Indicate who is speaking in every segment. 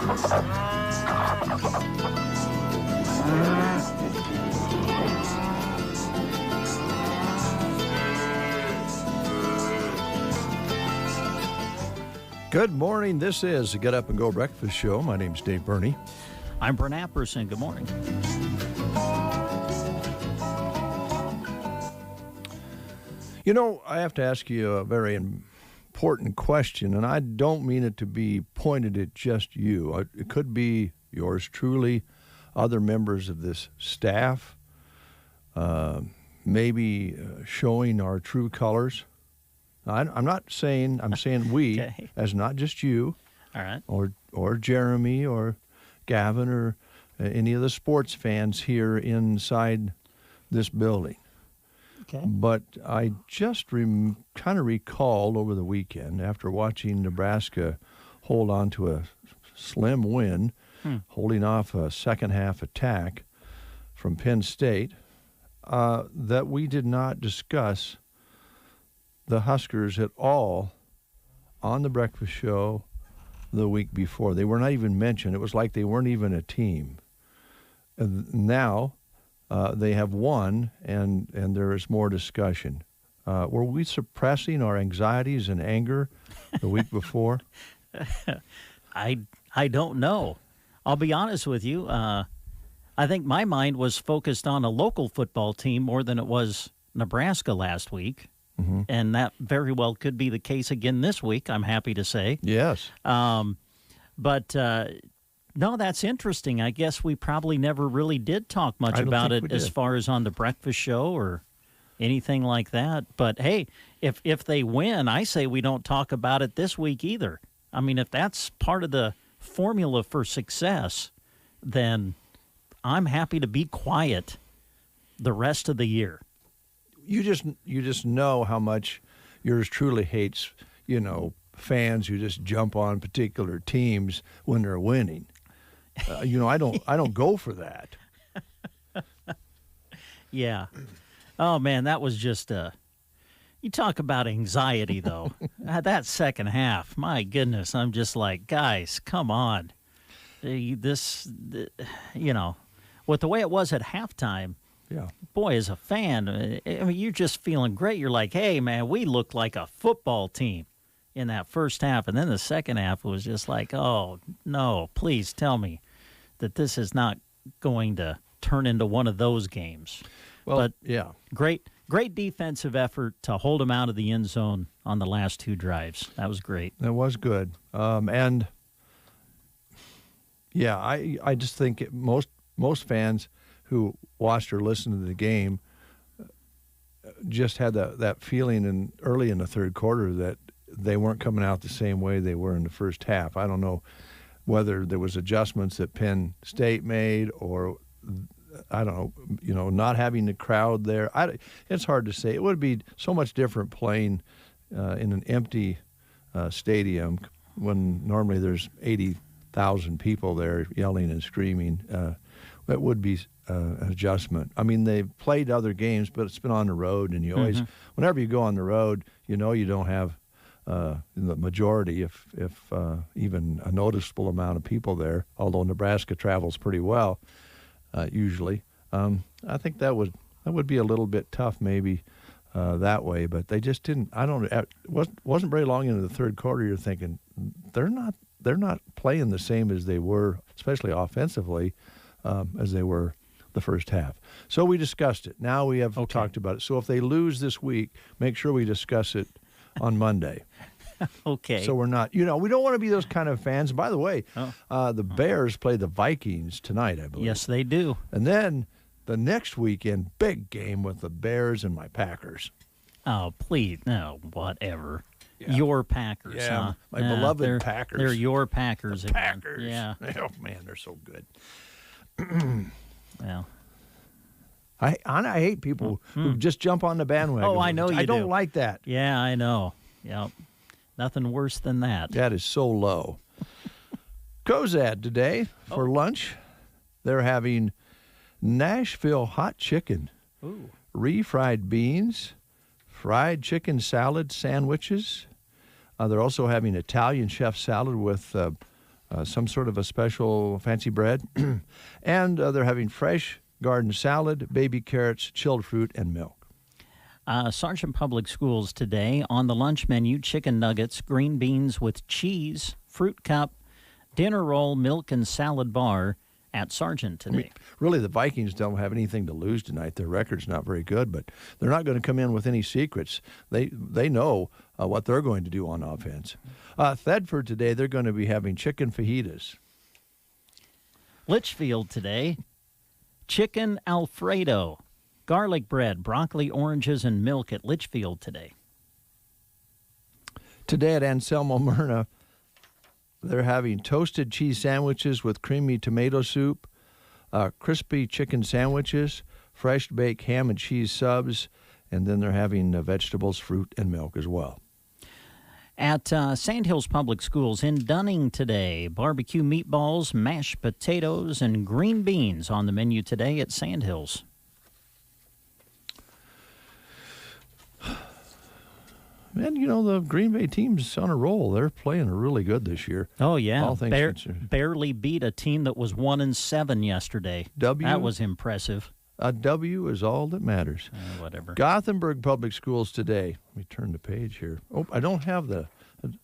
Speaker 1: Good morning. This is the Get Up and Go Breakfast Show. My name's Dave Burney.
Speaker 2: I'm Brent Apperson. Good morning.
Speaker 1: You know, I have to ask you a very important question, and I don't mean it to be pointed at just you. It could be yours truly, other members of this staff, maybe showing our true colors. I'm not saying, I'm saying we,
Speaker 2: Okay.
Speaker 1: as not just you,
Speaker 2: All right.
Speaker 1: or Jeremy or Gavin or any of the sports fans here inside this building.
Speaker 2: Okay.
Speaker 1: But I just kind of recalled over the weekend, after watching Nebraska hold on to a slim win, holding off a second-half attack from Penn State, that we did not discuss the Huskers at all on the breakfast show the week before. They were not even mentioned. It was like they weren't even a team. And now they have won, and there is more discussion. Were we suppressing our anxieties and anger the week before?
Speaker 2: I don't know. I'll be honest with you. I think my mind was focused on a local football team more than it was Nebraska last week. Mm-hmm. And that very well could be the case again this week, I'm happy to say.
Speaker 1: Yes.
Speaker 2: But no, that's interesting. I guess we probably never really did talk much about it as far as on the breakfast show or anything like that. But, hey, if they win, I say we don't talk about it this week either. I mean, if that's part of the formula for success, then I'm happy to be quiet the rest of the year.
Speaker 1: You just know how much yours truly hates, fans who just jump on particular teams when they're winning. I don't go for that.
Speaker 2: Yeah. Oh man, that was just you talk about anxiety though. That second half, my goodness, I'm just like, guys, come on. With the way it was at halftime.
Speaker 1: Yeah.
Speaker 2: Boy, as a fan, I mean, you're just feeling great. You're like, hey, man, we looked like a football team in that first half. And then the second half was just like, oh, no, please tell me that this is not going to turn into one of those games.
Speaker 1: Well,
Speaker 2: but
Speaker 1: yeah.
Speaker 2: Great defensive effort to hold them out of the end zone on the last two drives. That was great.
Speaker 1: That was good. And, yeah, I just think most fans who watched or listened to the game just had that feeling early in the third quarter that they weren't coming out the same way they were in the first half. I don't know whether there was adjustments that Penn State made or, I don't know, not having the crowd there. It's hard to say. It would be so much different playing in an empty stadium when normally there's 80,000 people there yelling and screaming. That would be an adjustment. I mean, they've played other games, but it's been on the road, and you always, whenever you go on the road, you don't have the majority, if even a noticeable amount of people there. Although Nebraska travels pretty well, usually. I think that would be a little bit tough, maybe that way. But they just didn't. It wasn't very long into the third quarter. You're thinking they're not playing the same as they were, especially offensively, as they were the first half. So we discussed it. Now we have talked about it. So if they lose this week, make sure we discuss it on Monday.
Speaker 2: Okay.
Speaker 1: So we're not, we don't want to be those kind of fans. By the way, the Bears play the Vikings tonight, I believe.
Speaker 2: Yes, they do.
Speaker 1: And then the next weekend, big game with the Bears and my Packers.
Speaker 2: Oh, please. No, whatever. Yeah. Your Packers, huh?
Speaker 1: My beloved Packers.
Speaker 2: They're your Packers again.
Speaker 1: Packers.
Speaker 2: Yeah.
Speaker 1: Oh, man, they're so good.
Speaker 2: Well,
Speaker 1: I hate people who just jump on the bandwagon.
Speaker 2: Oh, I know you do.
Speaker 1: I don't like that.
Speaker 2: Yeah, I know. Yep. Nothing worse than that.
Speaker 1: That is so low. Cozad today for lunch. They're having Nashville hot chicken, refried beans, fried chicken salad sandwiches. They're also having Italian chef salad with some sort of a special fancy bread. And they're having fresh garden salad, baby carrots, chilled fruit, and milk.
Speaker 2: Sargent Public Schools today on the lunch menu, chicken nuggets, green beans with cheese, fruit cup, dinner roll, milk, and salad bar at Sargent today.
Speaker 1: I mean, really, the Vikings don't have anything to lose tonight. Their record's not very good, but they're not going to come in with any secrets. They know what they're going to do on offense. Thedford today, they're going to be having chicken fajitas.
Speaker 2: Litchfield today, chicken Alfredo. Garlic bread, broccoli, oranges, and milk at Litchfield today.
Speaker 1: Today at Anselmo Myrna, they're having toasted cheese sandwiches with creamy tomato soup, crispy chicken sandwiches, fresh baked ham and cheese subs, and then they're having vegetables, fruit, and milk as well.
Speaker 2: At Sandhills Public Schools in Dunning today, barbecue meatballs, mashed potatoes, and green beans on the menu today at Sandhills.
Speaker 1: And, the Green Bay team's on a roll. They're playing really good this year.
Speaker 2: Oh, yeah.
Speaker 1: All things considered.
Speaker 2: Barely beat a team that was 1-7 yesterday. That was impressive.
Speaker 1: A W is all that matters.
Speaker 2: Whatever.
Speaker 1: Gothenburg Public Schools today. Let me turn the page here. Oh, I don't have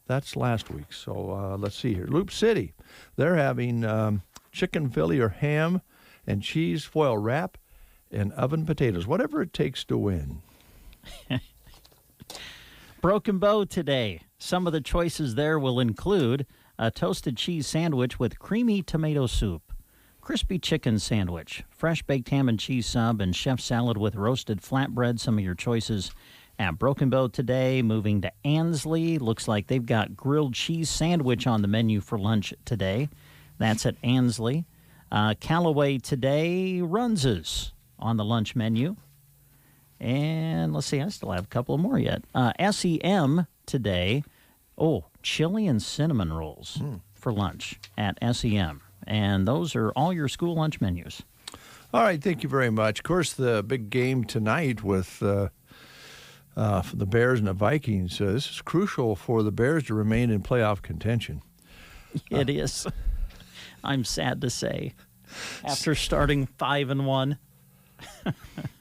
Speaker 1: that's last week. So let's see here. Loop City. They're having chicken Philly or ham and cheese foil wrap and oven potatoes. Whatever it takes to win.
Speaker 2: Broken Bow today. Some of the choices there will include a toasted cheese sandwich with creamy tomato soup, crispy chicken sandwich, fresh baked ham and cheese sub, and chef salad with roasted flatbread. Some of your choices at Broken Bow today. Moving to Ansley. Looks like they've got grilled cheese sandwich on the menu for lunch today. That's at Ansley. Callaway today. Runz's on the lunch menu. And let's see, I still have a couple more yet. SEM today. Oh, chili and cinnamon rolls for lunch at SEM. And those are all your school lunch menus.
Speaker 1: All right, thank you very much. Of course, the big game tonight with the Bears and the Vikings, this is crucial for the Bears to remain in playoff contention.
Speaker 2: It is. I'm sad to say. After starting 5-1.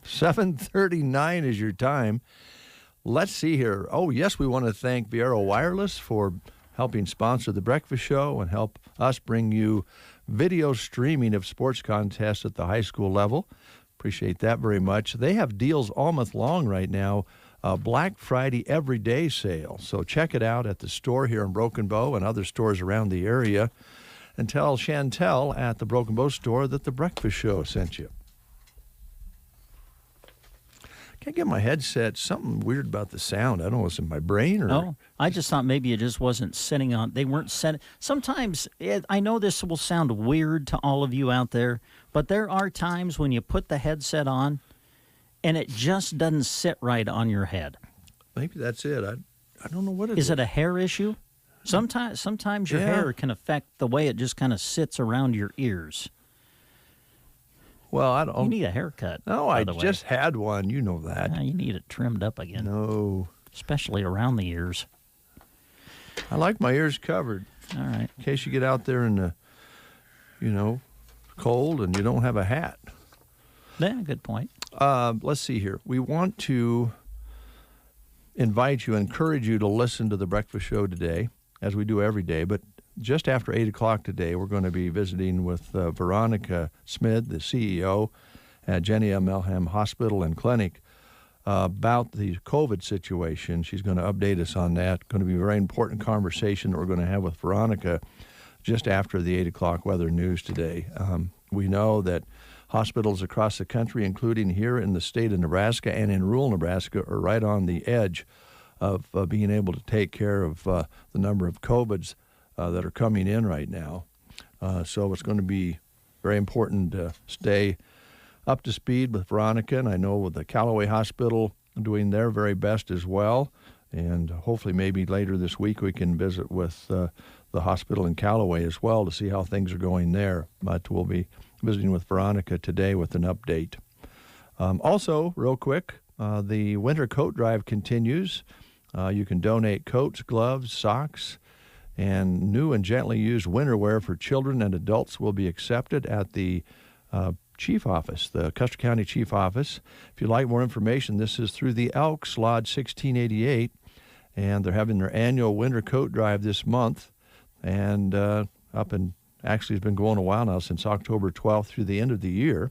Speaker 1: 7:39 is your time. Let's see here. Oh, yes, we want to thank Viero Wireless for helping sponsor the breakfast show and help us bring you video streaming of sports contests at the high school level. Appreciate that very much. They have deals all month long right now, Black Friday everyday sale. So check it out at the store here in Broken Bow and other stores around the area. And tell Chantel at the Broken Bow store that the breakfast show sent you. Can't get my headset. Something weird about the sound. I don't know if it's in my brain or.
Speaker 2: Oh, I just thought maybe it just wasn't sitting on. They weren't set. Sometimes I know this will sound weird to all of you out there, but there are times when you put the headset on, and it just doesn't sit right on your head.
Speaker 1: Maybe that's it. I don't know what it is.
Speaker 2: Is it a hair issue? Sometimes your hair can affect the way it just kind of sits around your ears.
Speaker 1: Well, I don't.
Speaker 2: You need a haircut.
Speaker 1: No, I just had one. You know that.
Speaker 2: You need it trimmed up again.
Speaker 1: No.
Speaker 2: Especially around the ears.
Speaker 1: I like my ears covered.
Speaker 2: All right.
Speaker 1: In case you get out there in the, cold and you don't have a hat.
Speaker 2: Yeah, good point.
Speaker 1: Let's see here. We want to encourage you to listen to the breakfast show today, as we do every day, but just after 8 o'clock today, we're going to be visiting with Veronica Smith, the CEO at Jenny M. Melham Hospital and Clinic, about the COVID situation. She's going to update us on that. Going to be a very important conversation that we're going to have with Veronica just after the 8 o'clock weather news today. We know that hospitals across the country, including here in the state of Nebraska and in rural Nebraska, are right on the edge of being able to take care of the number of COVIDs that are coming in right now. So it's going to be very important to stay up to speed with Veronica, and I know with the Callaway Hospital doing their very best as well. And hopefully maybe later this week we can visit with the hospital in Callaway as well to see how things are going there. But we'll be visiting with Veronica today with an update. Also, real quick, the winter coat drive continues. You can donate coats, gloves, socks, And new and gently used winter wear for children and adults will be accepted at the Chief Office, the Custer County Chief Office. If you'd like more information, this is through the Elks, Lodge 1688, and they're having their annual winter coat drive this month, and actually it's been going a while now, since October 12th through the end of the year.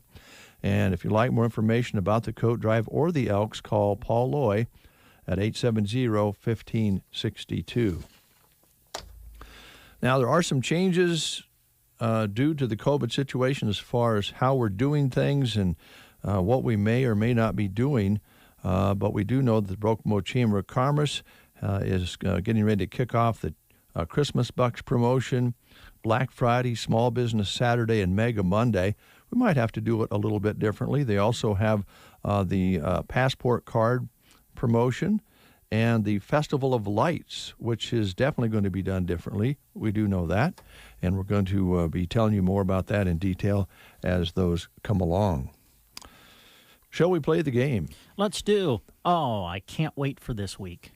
Speaker 1: And if you'd like more information about the coat drive or the Elks, call Paul Loy at 870-1562. Now, there are some changes due to the COVID situation as far as how we're doing things and what we may or may not be doing. But we do know that the Broken Chamber of Commerce is getting ready to kick off the Christmas Bucks promotion, Black Friday, Small Business Saturday, and Mega Monday. We might have to do it a little bit differently. They also have the Passport Card promotion and the Festival of Lights, which is definitely going to be done differently. We do know that, and we're going to be telling you more about that in detail as those come along. Shall we play the game?
Speaker 2: Let's do. Oh, I can't wait for this week.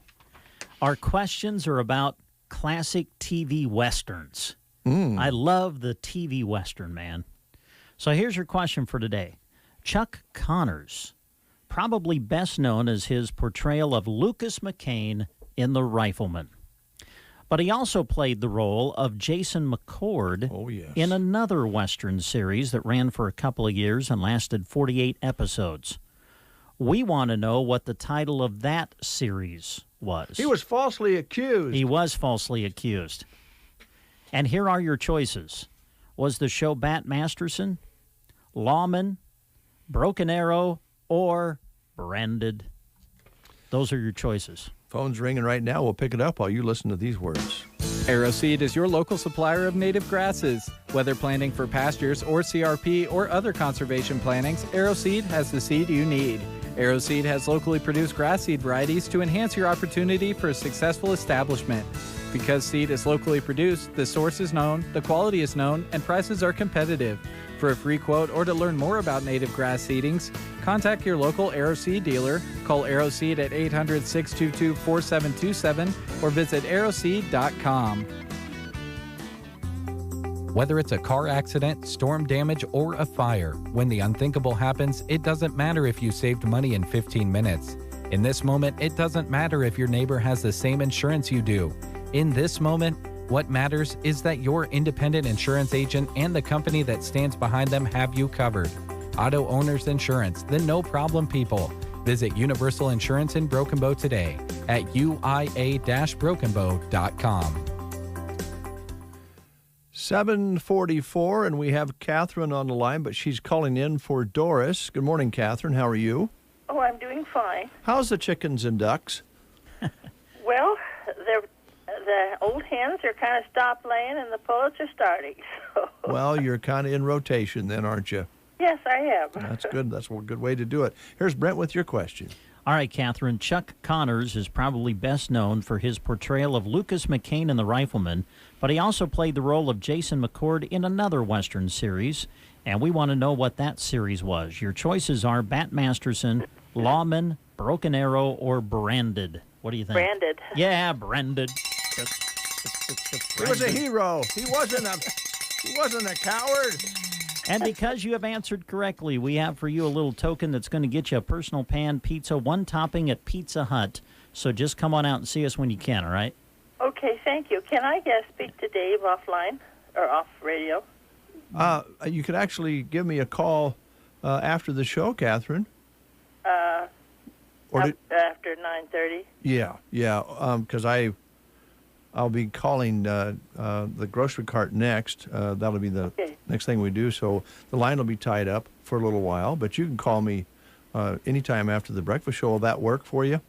Speaker 2: Our questions are about classic TV Westerns. I love the TV Western, man. So here's your question for today. Chuck Connors, probably best known as his portrayal of Lucas McCain in The Rifleman. But he also played the role of Jason McCord in another Western series that ran for a couple of years and lasted 48 episodes. We want to know what the title of that series was.
Speaker 1: He was falsely accused.
Speaker 2: He was falsely accused. And here are your choices. Was the show Bat Masterson, Lawman, Broken Arrow, or Branded? Those are your choices.
Speaker 1: Phone's ringing right now. We'll pick it up while you listen to these words.
Speaker 3: AeroSeed is your local supplier of native grasses. Whether planting for pastures or CRP or other conservation plantings, AeroSeed has the seed you need. AeroSeed has locally produced grass seed varieties to enhance your opportunity for a successful establishment. Because seed is locally produced, the source is known, the quality is known, and prices are competitive. For a free quote or to learn more about native grass seedings, contact your local AeroSeed dealer, call AeroSeed at 800-622-4727, or visit aeroseed.com.
Speaker 4: Whether it's a car accident, storm damage, or a fire, when the unthinkable happens, it doesn't matter if you saved money in 15 minutes. In this moment, it doesn't matter if your neighbor has the same insurance you do. In this moment, what matters is that your independent insurance agent and the company that stands behind them have you covered. Auto Owners Insurance, the no-problem people. Visit Universal Insurance in Broken Bow today at uia-brokenbow.com.
Speaker 1: 7:44, and we have Catherine on the line, but she's calling in for Doris. Good morning, Catherine. How are you?
Speaker 5: Oh, I'm doing fine.
Speaker 1: How's the chickens and ducks?
Speaker 5: Well, the old hens are kind of stopped laying, and the pullets are starting. So.
Speaker 1: Well, you're kind of in rotation then, aren't you?
Speaker 5: Yes, I am.
Speaker 1: That's good. That's a good way to do it. Here's Brent with your question.
Speaker 2: All right, Catherine. Chuck Connors is probably best known for his portrayal of Lucas McCain in The Rifleman, but he also played the role of Jason McCord in another Western series, and we want to know what that series was. Your choices are Bat Masterson, Lawman, Broken Arrow, or Branded. What do you think?
Speaker 5: Branded.
Speaker 2: Yeah, Branded.
Speaker 1: He was a hero. He wasn't a coward.
Speaker 2: And because you have answered correctly, we have for you a little token that's going to get you a personal pan pizza, one topping at Pizza Hut. So just come on out and see us when you can, all right?
Speaker 5: Okay, thank you. Can I speak to Dave offline or off radio?
Speaker 1: You could actually give me a call after the show, Catherine.
Speaker 5: After 9:30?
Speaker 1: Yeah, because I'll be calling the grocery cart next. That'll be the next thing we do. So the line will be tied up for a little while, but you can call me anytime after the breakfast show. Will that work for you?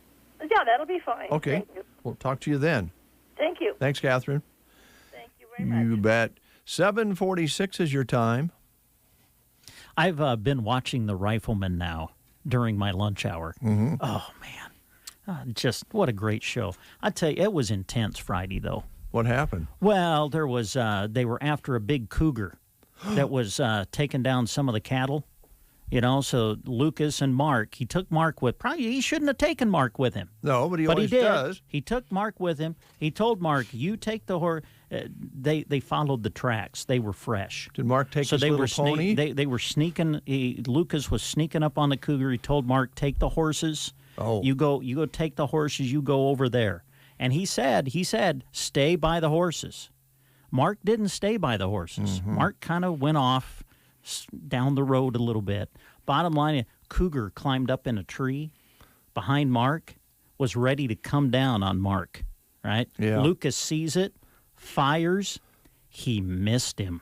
Speaker 5: Yeah, that'll be fine.
Speaker 1: Okay.
Speaker 5: Thank you.
Speaker 1: We'll talk to you then.
Speaker 5: Thank you.
Speaker 1: Thanks, Catherine.
Speaker 5: Thank you very much.
Speaker 1: You bet. 7:46 is your time.
Speaker 2: I've been watching The Rifleman now during my lunch hour.
Speaker 1: Mm-hmm.
Speaker 2: Oh, man. Just what a great show. I tell you, it was intense Friday, though.
Speaker 1: What happened?
Speaker 2: Well, there was they were after a big cougar that was taking down some of the cattle So Lucas and Mark, he took Mark with. Probably he shouldn't have taken Mark with him.
Speaker 1: No, but he
Speaker 2: But
Speaker 1: always
Speaker 2: he did.
Speaker 1: does.
Speaker 2: He took Mark with him. He told Mark, "You take the horse." They followed the tracks. They were fresh.
Speaker 1: Did Mark take his little pony?
Speaker 2: They were sneaking. Lucas was sneaking up on the cougar. He told Mark, "Take the horses.
Speaker 1: Oh,
Speaker 2: You go take the horses. You go over there." And he said, "Stay by the horses." Mark didn't stay by the horses.
Speaker 1: Mm-hmm.
Speaker 2: Mark kind of went off down the road a little bit. Bottom line, cougar climbed up in a tree behind Mark, was ready to come down on Mark, right?
Speaker 1: Yeah.
Speaker 2: Lucas sees it, fires. He missed him.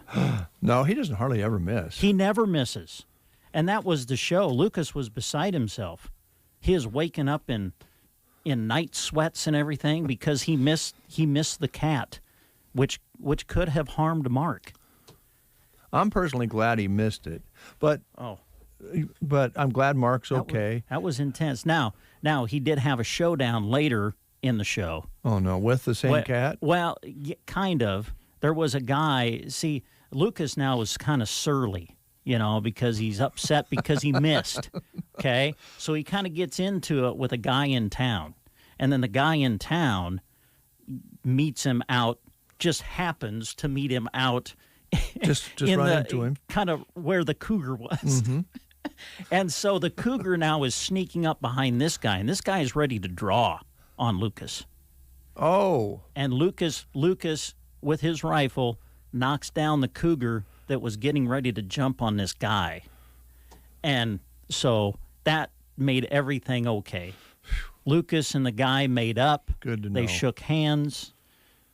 Speaker 1: No, he doesn't hardly ever miss.
Speaker 2: He never misses. And that was the show. Lucas was beside himself. He is waking up in night sweats and everything because he missed the cat, which could have harmed Mark.
Speaker 1: I'm personally glad he missed it, but I'm glad Mark's okay.
Speaker 2: That was intense. Now he did have a showdown later in the show.
Speaker 1: Oh no, with the same cat?
Speaker 2: Well, kind of. There was a guy. See, Lucas now is kind of surly, because he's upset because he missed. Okay, so he kind of gets into it with a guy in town, and then the guy in town meets him out. Just happens to meet him out.
Speaker 1: Just run into him.
Speaker 2: Kind of where the cougar was.
Speaker 1: Mm-hmm.
Speaker 2: And so the cougar now is sneaking up behind this guy, and this guy is ready to draw on Lucas.
Speaker 1: Oh.
Speaker 2: And Lucas, with his rifle, knocks down the cougar that was getting ready to jump on this guy. And so that made everything okay. Lucas and the guy made up.
Speaker 1: Good to know.
Speaker 2: They shook hands.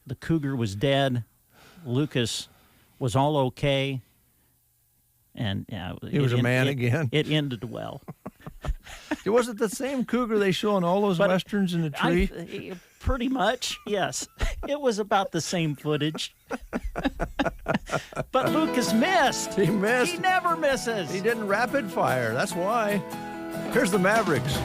Speaker 2: The cougar was dead. Lucas was all okay. And
Speaker 1: he was a man again.
Speaker 2: It ended well.
Speaker 1: Was it the same cougar they show on all those westerns in the tree?
Speaker 2: Pretty much, yes. It was about the same footage. But Lucas missed.
Speaker 1: He missed.
Speaker 2: He never misses.
Speaker 1: He didn't rapid fire. That's why. Here's the Mavericks.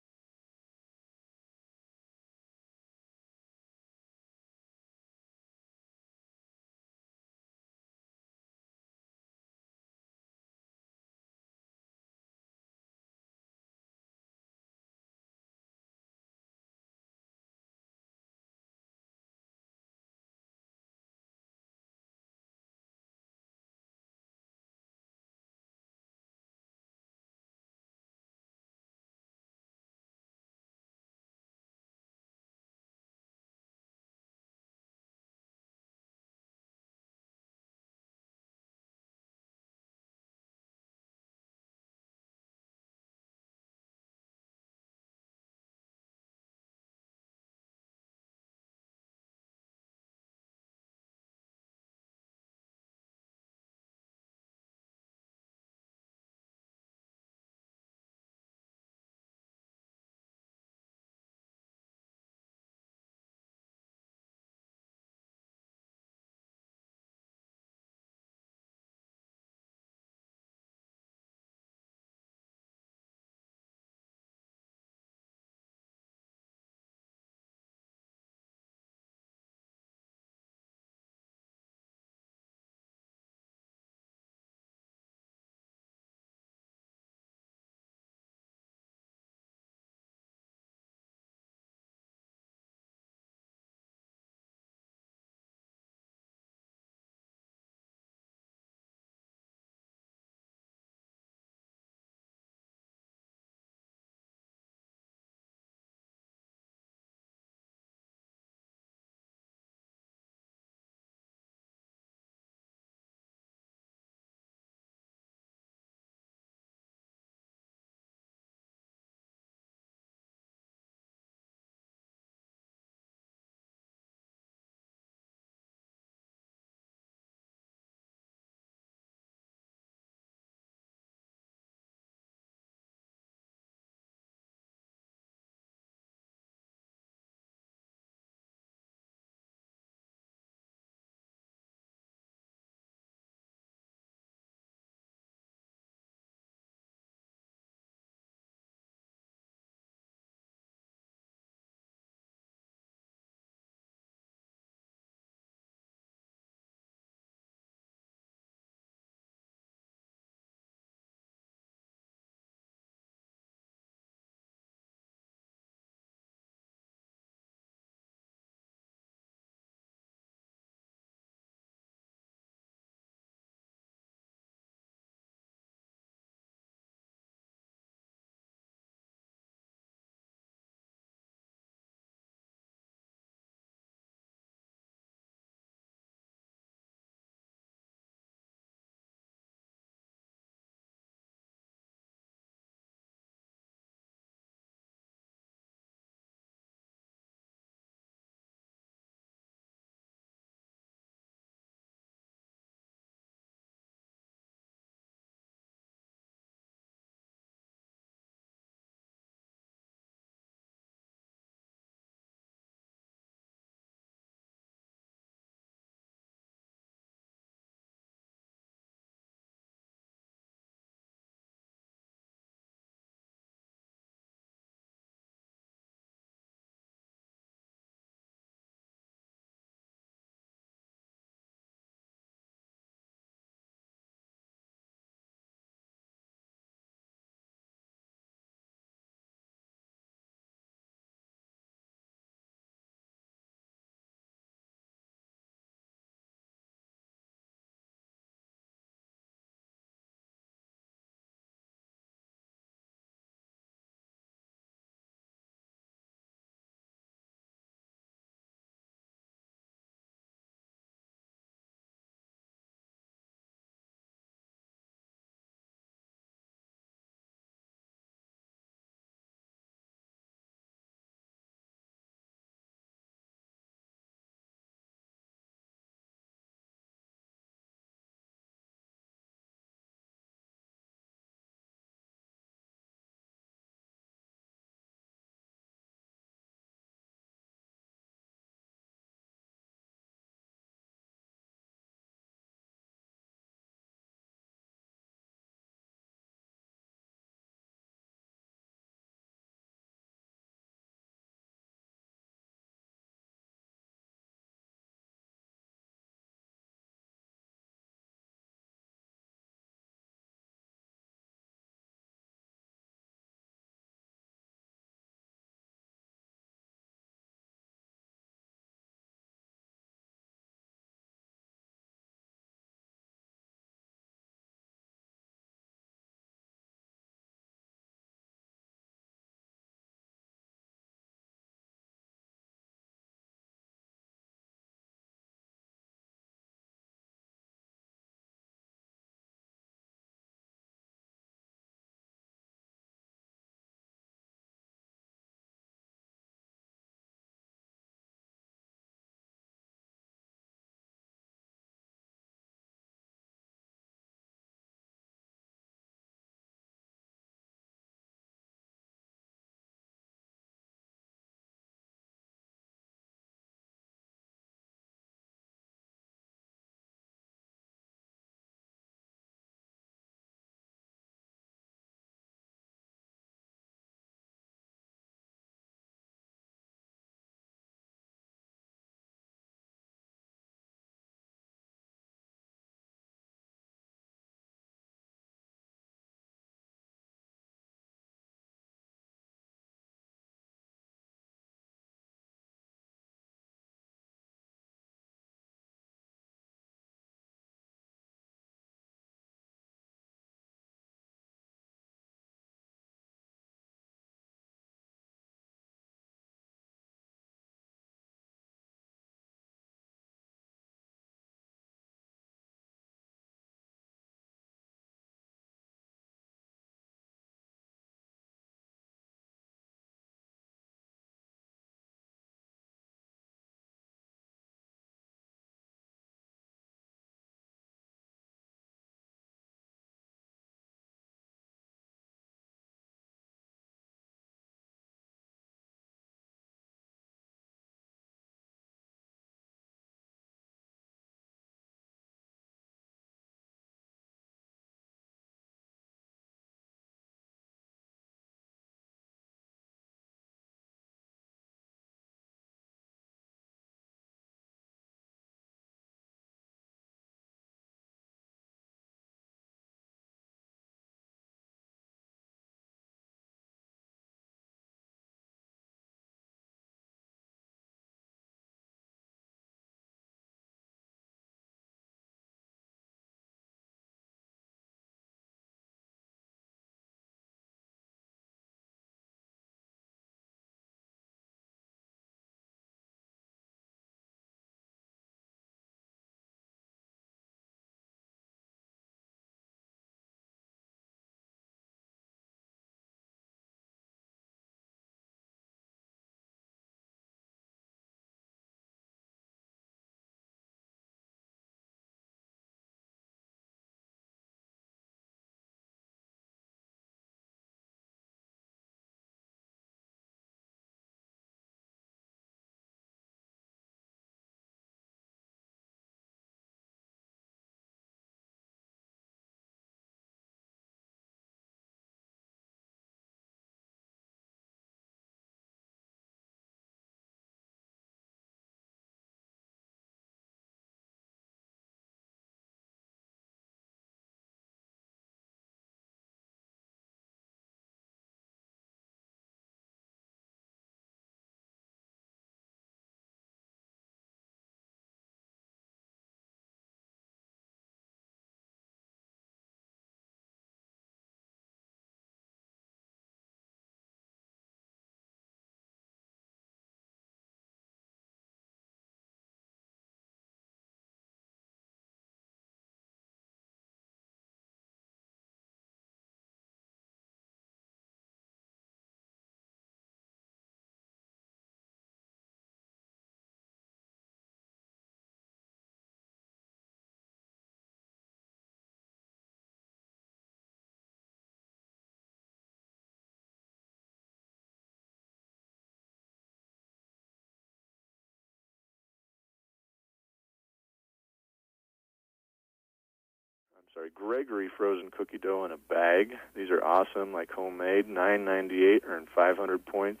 Speaker 6: Gregory frozen cookie dough in a bag. These are awesome, like homemade. $9.98, earn 500 points.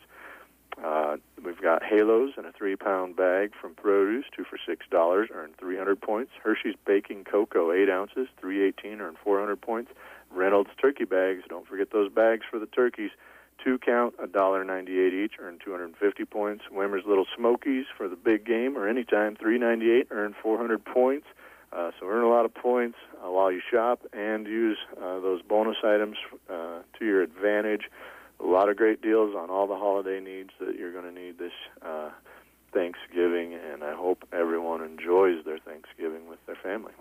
Speaker 6: We've got Halos in a 3-pound bag from Produce, 2 for $6, earn 300 points. Hershey's Baking Cocoa, 8 ounces, $3.18, earn 400 points. Reynolds turkey bags, don't forget those bags for the turkeys. 2 count, $1.98 each, earn 250 points. Wimmer's Little Smokies for the big game or anytime, $3.98, earn 400 points. So earn a lot of points while you shop and use those bonus items to your advantage. A lot of great deals on all the holiday needs that you're going to need this Thanksgiving, and I hope everyone enjoys their Thanksgiving with their family.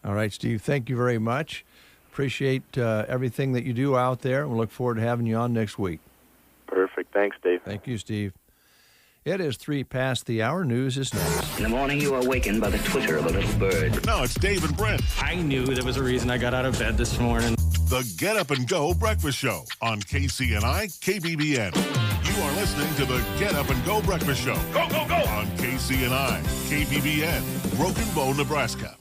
Speaker 1: All right, Steve, thank you very much. Appreciate everything that you do out there, and we look forward to having you on next week.
Speaker 6: Perfect. Thanks, Dave.
Speaker 1: Thank you, Steve. It is 3 past the hour. News is next.
Speaker 7: In the morning, you are awakened by the twitter of a little bird.
Speaker 8: Now it's Dave and Brent.
Speaker 9: I knew there was a reason I got out of bed this morning.
Speaker 8: The Get Up and Go Breakfast Show on KCNI KBBN. You are listening to the Get Up and Go Breakfast Show. Go, go, go! On KCNI KBBN, Broken Bow, Nebraska.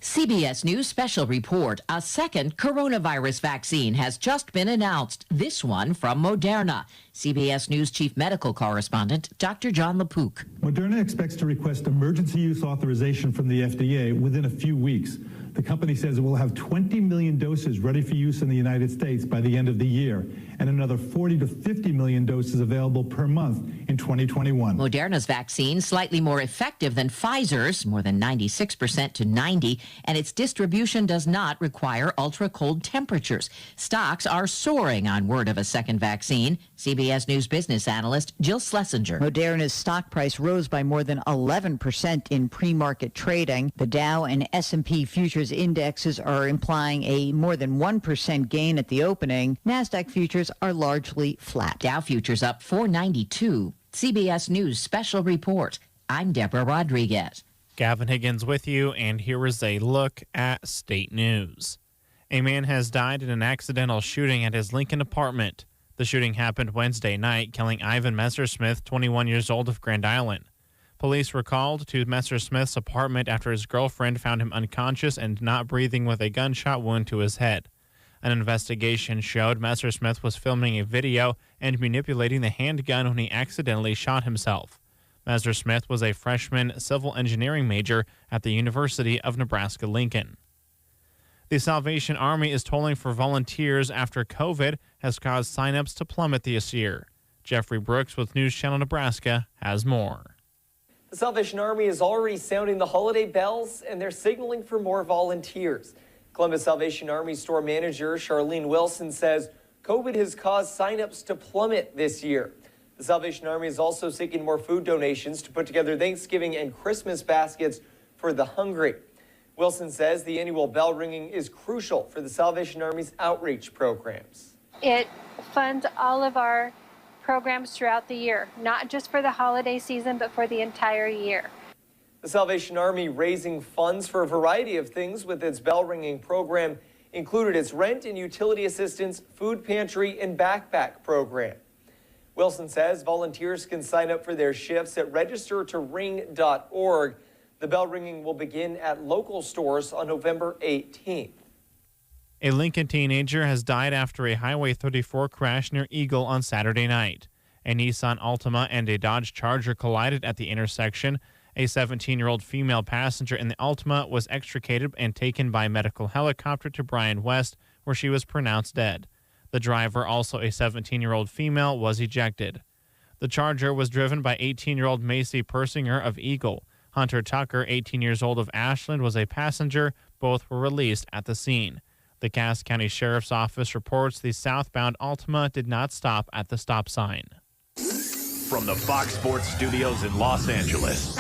Speaker 10: CBS News special report. A second coronavirus vaccine has just been announced. This one from Moderna. CBS News chief medical correspondent Dr. John LaPook.
Speaker 11: Moderna expects to request emergency use authorization from the FDA within a few weeks. The company says it will have 20 million doses ready for use in the United States by the end of the year, and another 40 to 50 million doses available per month in 2021.
Speaker 10: Moderna's vaccine slightly more effective than Pfizer's, more than 96% to 90%, and its distribution does not require ultra-cold temperatures. Stocks are soaring on word of a second vaccine. CBS News business analyst Jill Schlesinger.
Speaker 12: Moderna's stock price rose by more than 11% in pre-market trading. The Dow and S&P futures indexes are implying a more than 1% gain at the opening. NASDAQ futures are largely flat.
Speaker 10: Dow futures up 492. CBS News special report. I'm Deborah Rodriguez.
Speaker 13: Gavin Higgins with you, and here is a look at state news. A man has died in an accidental shooting at his Lincoln apartment. The shooting happened Wednesday night, killing Ivan Messersmith, 21 years old, of Grand Island. Police were called to Messersmith's apartment after his girlfriend found him unconscious and not breathing with a gunshot wound to his head. An investigation showed Messersmith was filming a video and manipulating the handgun when he accidentally shot himself. Messersmith was a freshman civil engineering major at the University of Nebraska-Lincoln. The Salvation Army is tolling for volunteers after COVID has caused signups to plummet this year. Jeffrey Brooks with News Channel Nebraska has more.
Speaker 14: The Salvation Army is already sounding the holiday bells, and they're signaling for more volunteers. Columbus Salvation Army store manager Charlene Wilson says COVID has caused signups to plummet this year. The Salvation Army is also seeking more food donations to put together Thanksgiving and Christmas baskets for the hungry. Wilson says the annual bell ringing is crucial for the Salvation Army's outreach programs.
Speaker 15: It funds all of our programs throughout the year, not just for the holiday season, but for the entire year.
Speaker 14: The Salvation Army raising funds for a variety of things with its bell ringing program included its rent and utility assistance, food pantry, and backpack program. Wilson says volunteers can sign up for their shifts at registertoring.org. The bell ringing will begin at local stores on November 18th.
Speaker 13: A Lincoln teenager has died after a Highway 34 crash near Eagle on Saturday night. A Nissan Altima and a Dodge Charger collided at the intersection. A 17-year-old female passenger in the Altima was extricated and taken by medical helicopter to Bryan West, where she was pronounced dead. The driver, also a 17-year-old female, was ejected. The Charger was driven by 18-year-old Macy Persinger of Eagle. Hunter Tucker, 18 years old, of Ashland, was a passenger. Both were released at the scene. The Cass County Sheriff's Office reports the southbound Altima did not stop at the stop sign.
Speaker 16: From the Fox Sports Studios in Los Angeles,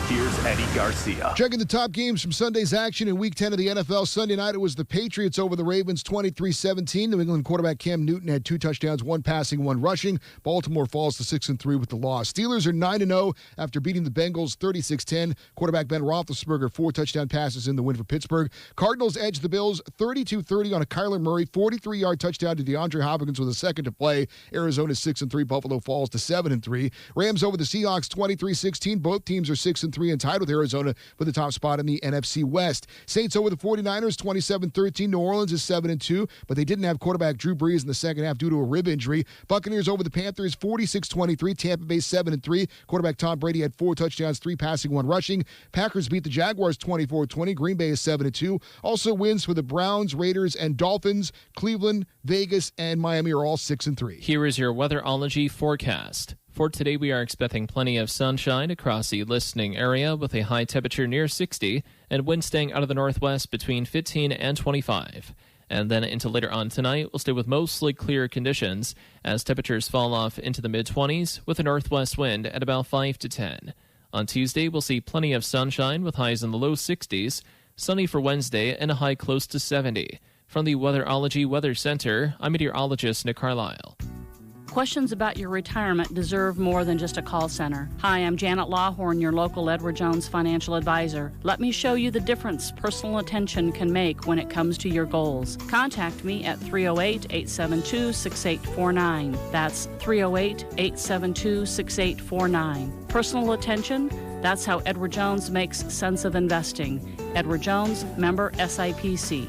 Speaker 16: here's Eddie Garcia.
Speaker 17: Checking the top games from Sunday's action in Week 10 of the NFL. Sunday night, it was the Patriots over the Ravens 23-17. New England quarterback Cam Newton had 2 touchdowns, 1 passing, 1 rushing. Baltimore falls to 6-3 with the loss. Steelers are 9-0 after beating the Bengals 36-10. Quarterback Ben Roethlisberger, 4 touchdown passes in the win for Pittsburgh. Cardinals edged the Bills 32-30 on a Kyler Murray 43-yard touchdown to DeAndre Hopkins with a second to play. Arizona 6-3. Buffalo falls to 7-3. Rams over the Seahawks 23-16. Both teams are 6-3. 6-3 and tied with Arizona for the top spot in the NFC West. Saints over the 49ers 27-13. New Orleans is 7-2, but they didn't have quarterback Drew Brees in the second half due to a rib injury. Buccaneers over the Panthers 46-23. Tampa Bay 7-3. Quarterback Tom Brady had 4 touchdowns, 3 passing, 1 rushing. Packers beat the Jaguars 24-20. Green Bay is 7-2. Also wins for the Browns, Raiders, and Dolphins. Cleveland, Vegas, and Miami are all 6-3.
Speaker 18: Here is your Weatherology Forecast. For today, we are expecting plenty of sunshine across the listening area with a high temperature near 60 and wind staying out of the northwest between 15 and 25. And then into later on tonight, we'll stay with mostly clear conditions as temperatures fall off into the mid-20s with a northwest wind at about 5 to 10. On Tuesday, we'll see plenty of sunshine with highs in the low 60s, sunny for Wednesday, and a high close to 70. From the Weatherology Weather Center, I'm meteorologist Nick Carlisle.
Speaker 19: Questions about your retirement deserve more than just a call center. Hi, I'm Janet Lawhorn, your local Edward Jones financial advisor. Let me show you the difference personal attention can make when it comes to your goals. Contact me at 308-872-6849. That's 308-872-6849. Personal attention, that's how Edward Jones makes sense of investing. Edward Jones, member SIPC.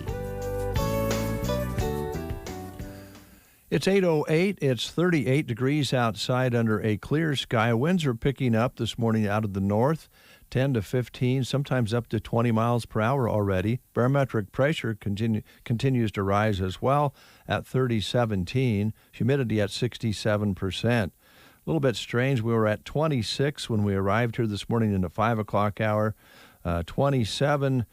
Speaker 1: It's 8:08. It's 38 degrees outside under a clear sky. Winds are picking up this morning out of the north, 10 to 15, sometimes up to 20 miles per hour already. Barometric pressure continues to rise as well at 3017. Humidity at 67%. A little bit strange. We were at 26 when we arrived here this morning in the 5 o'clock hour, 27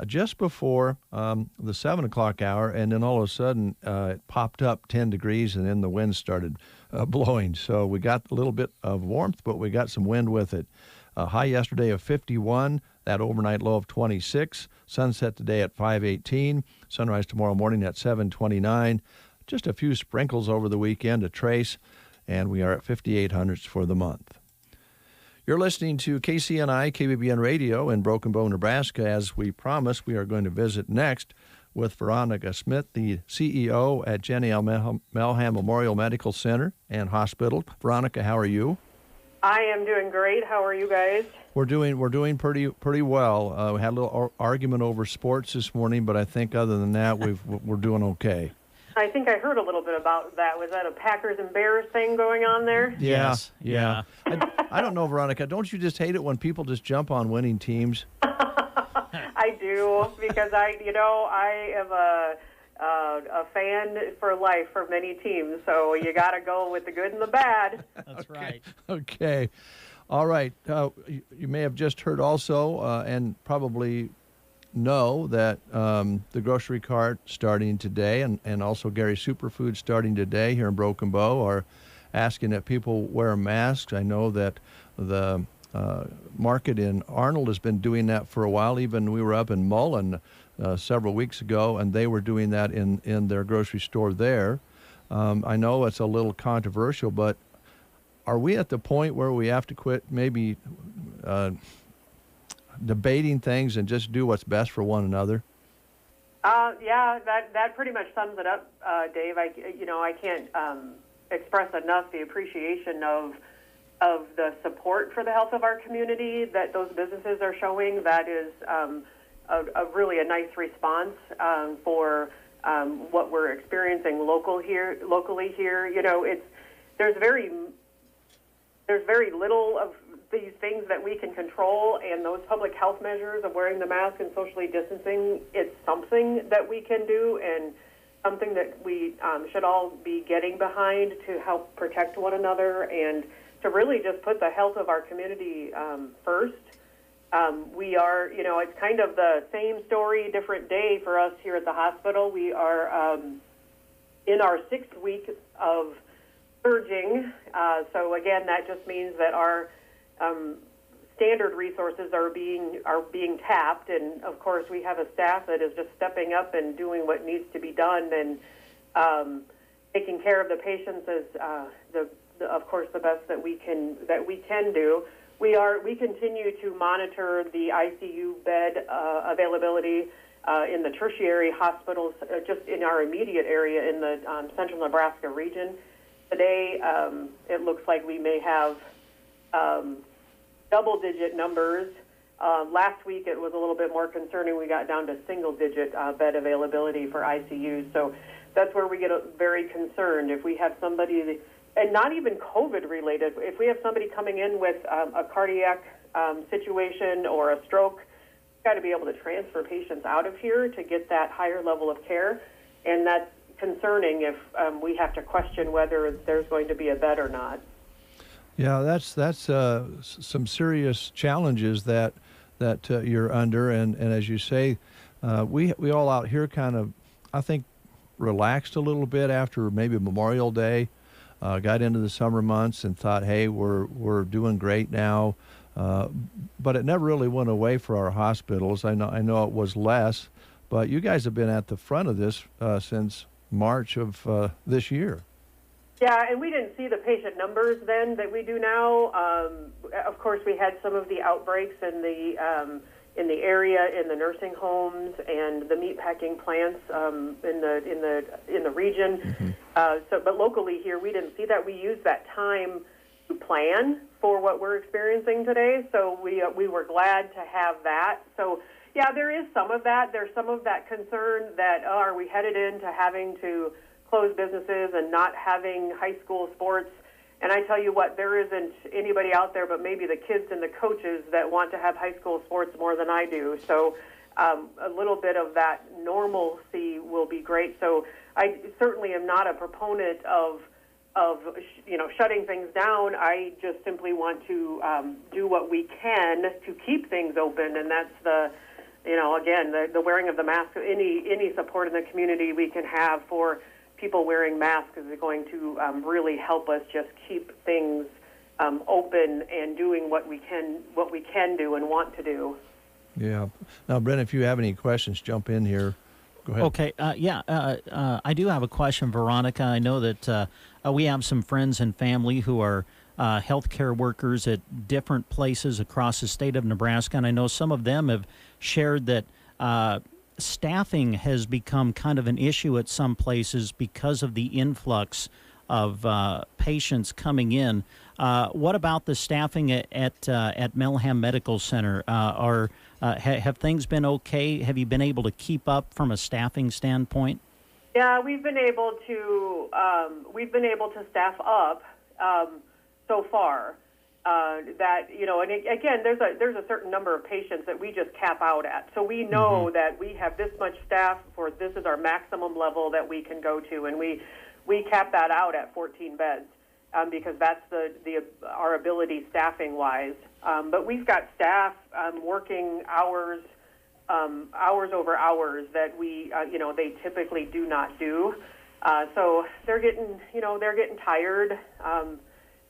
Speaker 1: just before the 7 o'clock hour, and then all of a sudden it popped up 10 degrees, and then the wind started blowing. So we got a little bit of warmth, but we got some wind with it. High yesterday of 51, that overnight low of 26. Sunset today at 5:18. Sunrise tomorrow morning at 7:29. Just a few sprinkles over the weekend to trace, and we are at 58 hundredths for the month. You're listening to KCNI, KBBN Radio in Broken Bow, Nebraska. As we promised, we are going to visit next with Veronica Smith, the CEO at Jenny L. Melham Memorial Medical Center and Hospital. Veronica, how are you?
Speaker 20: I am doing great. How are you guys?
Speaker 1: We're doing pretty well. We had a little argument over sports this morning, but I think other than that, we're doing okay.
Speaker 20: I think I heard a little bit about that. Was that a Packers and Bears thing going on there?
Speaker 1: Yes. Yeah. I don't know, Veronica. Don't you just hate it when people just jump on winning teams?
Speaker 20: I do, because I am a fan for life for many teams. So you got to go with the good and the bad.
Speaker 2: That's right.
Speaker 1: Okay. All right. You may have just heard also, and probably know that the grocery cart starting today and also Gary Superfood starting today here in Broken Bow are asking that people wear masks. I know that the market in Arnold has been doing that for a while. Even we were up in Melham several weeks ago, and they were doing that in their grocery store there. I know it's a little controversial, but are we at the point where we have to quit maybe debating things and just do what's best for one another?
Speaker 20: Yeah, that pretty much sums it up, Dave. I can't express enough the appreciation of the support for the health of our community that those businesses are showing. That is really a nice response for what we're experiencing locally here. There's very little of these things that we can control, and those public health measures of wearing the mask and socially distancing, it's something that we can do and something that we should all be getting behind to help protect one another and to really just put the health of our community first. We are, it's kind of the same story, different day for us here at the hospital. We are in our 6th week of surging. So again, that just means that our standard resources are being tapped, and of course we have a staff that is just stepping up and doing what needs to be done and taking care of the patients as of course the best that we can do. We continue to monitor the ICU bed availability in the tertiary hospitals just in our immediate area in the central Nebraska region. Today, it looks like we may have double-digit numbers. Last week it was a little bit more concerning. We got down to single-digit bed availability for ICUs. So that's where we get very concerned. If we have somebody, and not even COVID-related, if we have somebody coming in with a cardiac situation or a stroke, we've got to be able to transfer patients out of here to get that higher level of care. And that's concerning if we have to question whether there's going to be a bed or not.
Speaker 1: Yeah, that's some serious challenges that you're under, and as you say, we all out here kind of, I think, relaxed a little bit after maybe Memorial Day, got into the summer months and thought, hey, we're doing great now, but it never really went away for our hospitals. I know it was less, but you guys have been at the front of this since March of this year.
Speaker 20: Yeah, and we didn't see the patient numbers then that we do now. Of course, we had some of the outbreaks in the area, in the nursing homes and the meatpacking plants in the region. Mm-hmm. But locally here, we didn't see that. We used that time to plan for what we're experiencing today. So we were glad to have that. So yeah, there is some of that. There's some of that concern that are we headed into having to close businesses and not having high school sports. And I tell you what, there isn't anybody out there but maybe the kids and the coaches that want to have high school sports more than I do. So a little bit of that normalcy will be great. So I certainly am not a proponent of shutting things down. I just simply want to do what we can to keep things open, and that's the wearing of the mask. Any support in the community we can have for people wearing masks is going to really help us just keep things open and doing what we can do and want to do.
Speaker 1: Yeah. Now, Brent, if you have any questions, jump in here. Go ahead.
Speaker 2: Okay. I do have a question, Veronica. I know that we have some friends and family who are healthcare workers at different places across the state of Nebraska, and I know some of them have shared that staffing has become kind of an issue at some places because of the influx of patients coming in. What about the staffing at Melham Medical Center? Have things been okay? Have you been able to keep up from a staffing standpoint?
Speaker 20: Yeah, we've been able to staff up so far. And again, there's a certain number of patients that we just cap out at. So we know that we have this much staff for this is our maximum level that we can go to, and we cap that out at 14 beds because that's our ability staffing wise. But we've got staff working hours over hours that we they typically do not do. So they're getting tired.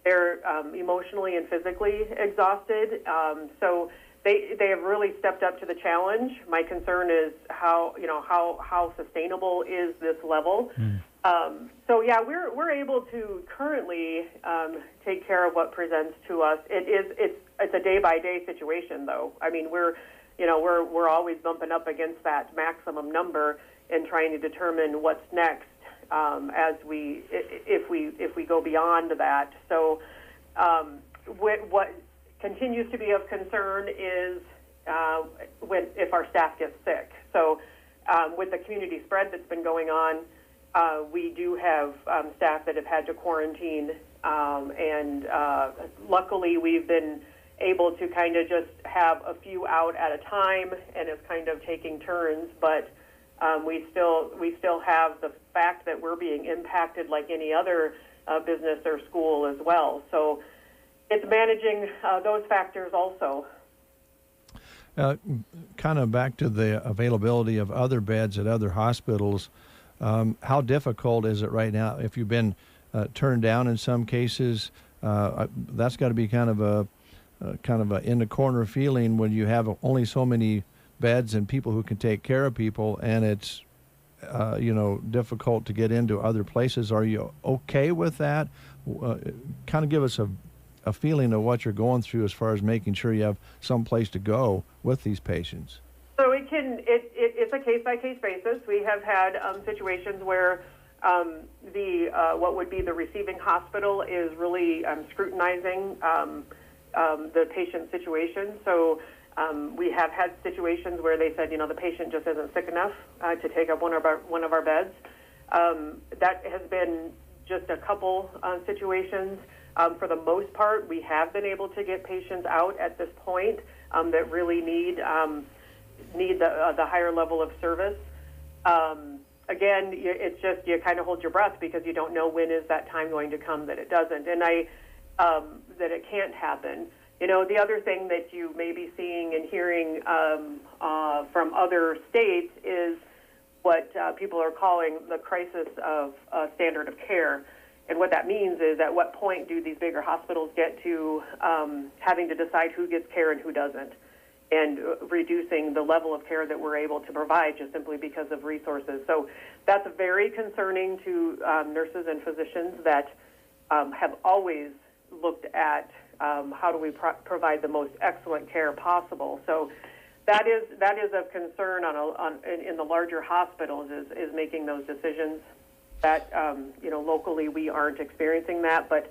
Speaker 20: They're emotionally and physically exhausted. So they have really stepped up to the challenge. My concern is how sustainable is this level. So yeah, we're able to currently take care of what presents to us. It's a day by day situation though. I mean we're always bumping up against that maximum number and trying to determine what's next. If we go beyond that. So what continues to be of concern is if our staff gets sick. So with the community spread that's been going on, we do have staff that have had to quarantine, and luckily we've been able to kind of just have a few out at a time, and it's kind of taking turns, but we still have the fact that we're being impacted like any other business or school as well. So it's managing those factors also.
Speaker 1: Kind of back to the availability of other beds at other hospitals, how difficult is it right now? If you've been turned down in some cases, that's got to be kind of a in the corner feeling when you have only so many beds and people who can take care of people, and it's difficult to get into other places. Are you okay with that? Kind of give us a feeling of what you're going through as far as making sure you have some place to go with these patients.
Speaker 20: So it's a case-by-case basis. We have had situations where what would be the receiving hospital is really scrutinizing the patient situation. So we have had situations where they said, the patient just isn't sick enough to take up one of our beds. That has been just a couple situations. For the most part, we have been able to get patients out at this point that really need the higher level of service. Again, it's just you kind of hold your breath because you don't know when is that time going to come that it doesn't, and that it can't happen. The other thing that you may be seeing and hearing from other states is what people are calling the crisis of standard of care. And what that means is at what point do these bigger hospitals get to having to decide who gets care and who doesn't, and reducing the level of care that we're able to provide just simply because of resources. So that's very concerning to nurses and physicians that have always looked at how do we provide the most excellent care possible. So that is of concern in the larger hospitals is making those decisions. That locally we aren't experiencing that, but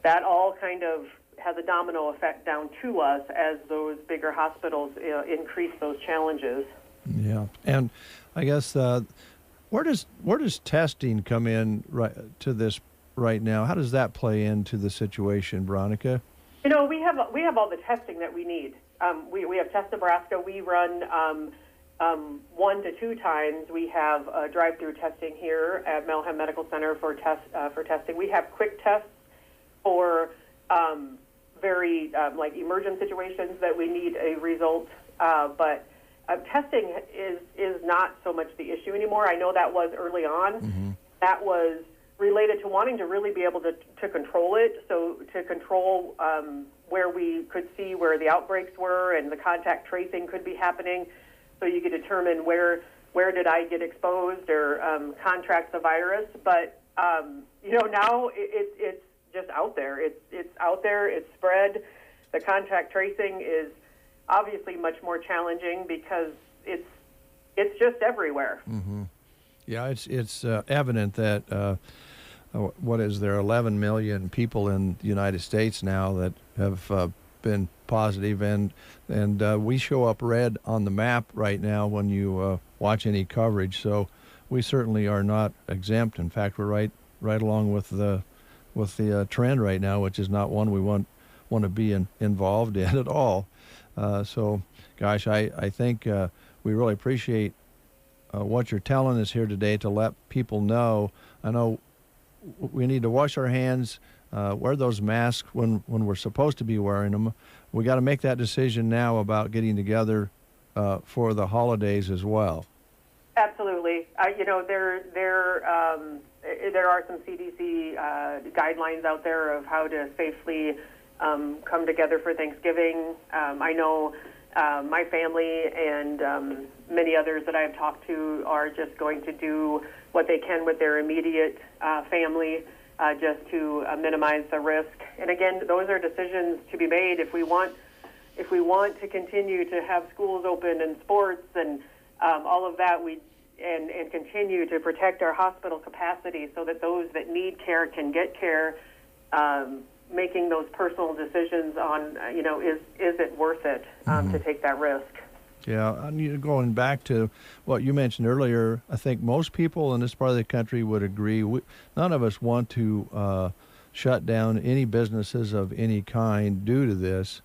Speaker 20: that all kind of has a domino effect down to us as those bigger hospitals increase those challenges.
Speaker 1: Yeah, and I guess where does testing come in to this right now? How does that play into the situation, Veronica?
Speaker 20: We have all the testing that we need. We have Test Nebraska. We run 1 to 2 times. We have drive-through testing here at Melham Medical Center for testing. We have quick tests for very like emergent situations that we need a result. But testing is not so much the issue anymore. I know that was early on. Mm-hmm. That was related to wanting to really be able to control it, so to control where we could see where the outbreaks were and the contact tracing could be happening, so you could determine where did I get exposed or contract the virus. But now it's just out there. It's out there. It's spread. The contact tracing is obviously much more challenging because it's just everywhere.
Speaker 1: Mm-hmm. Yeah, it's evident that what is there 11 million people in the United States now that have been positive, and we show up red on the map right now when you watch any coverage. So we certainly are not exempt. In fact, we're right along with the trend right now, which is not one we want to be involved in at all. So, gosh, I think we really appreciate what you're telling us here today to let people know. I know we need to wash our hands, wear those masks when we're supposed to be wearing them. We got to make that decision now about getting together for the holidays as well.
Speaker 20: Absolutely. There are some CDC guidelines out there of how to safely come together for Thanksgiving. I know my family and many others that I've talked to are just going to do what they can with their immediate family just to minimize the risk. And again, those are decisions to be made. If we want to continue to have schools open and sports and all of that, and continue to protect our hospital capacity so that those that need care can get care, making those personal decisions on, is it worth it to take that risk?
Speaker 1: Yeah, going back to what you mentioned earlier, I think most people in this part of the country would agree. None of us want to shut down any businesses of any kind due to this.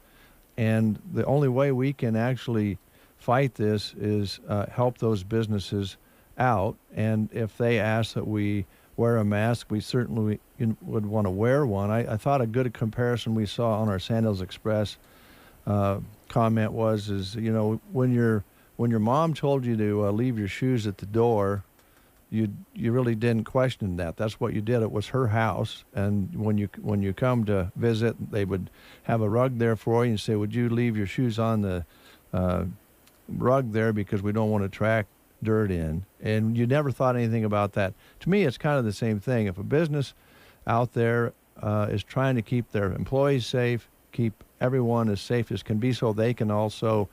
Speaker 1: And the only way we can actually fight this is help those businesses out. And if they ask that we wear a mask, we certainly would want to wear one. I thought a good comparison we saw on our Sandhills Express comment was when your mom told you to leave your shoes at the door, you really didn't question that. That's what you did. It was her house, and when you come to visit, they would have a rug there for you and say, "Would you leave your shoes on the rug there because we don't want to track dirt in?" And you never thought anything about that. To me, it's kind of the same thing. If a business out there is trying to keep their employees safe, keep everyone as safe as can be so they can also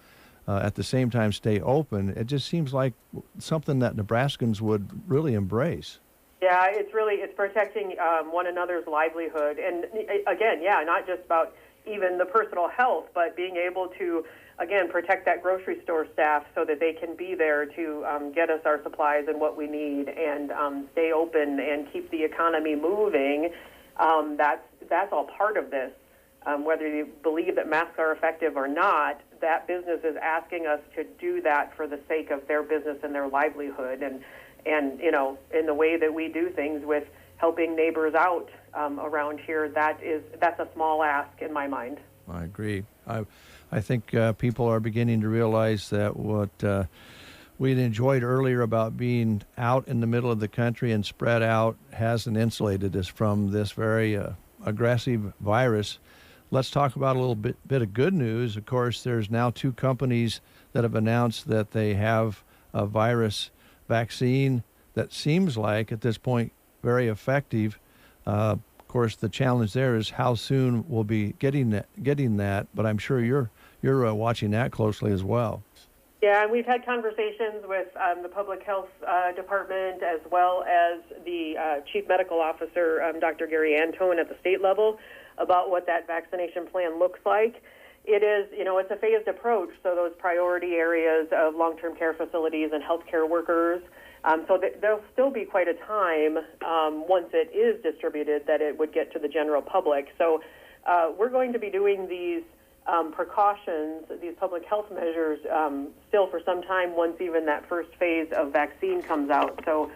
Speaker 1: at the same time stay open, it just seems like something that Nebraskans would really embrace.
Speaker 20: Yeah, it's protecting one another's livelihood. And again, not just about even the personal health, but being able to, again, protect that grocery store staff so that they can be there to get us our supplies and what we need and stay open and keep the economy moving. That's all part of this. Whether you believe that masks are effective or not, that business is asking us to do that for the sake of their business and their livelihood. And you know, in the way that we do things with helping neighbors out around here, that's a small ask in my mind.
Speaker 1: I agree. I think people are beginning to realize that what we'd enjoyed earlier about being out in the middle of the country and spread out hasn't insulated us from this very aggressive virus. Let's talk about a little bit of good news. Of course, there's now 2 companies that have announced that they have a virus vaccine that seems like, at this point, very effective. Of course, the challenge there is how soon we'll be getting that. But I'm sure you're watching that closely as well.
Speaker 20: Yeah, and we've had conversations with the Public Health Department as well as the Chief Medical Officer, Dr. Gary Antone, at the state level about what that vaccination plan looks like. It is, you know, it's a phased approach, so those priority areas of long-term care facilities and healthcare workers. So there'll still be quite a time once it is distributed that it would get to the general public. So we're going to be doing these precautions, these public health measures, still for some time once even that first phase of vaccine comes out. So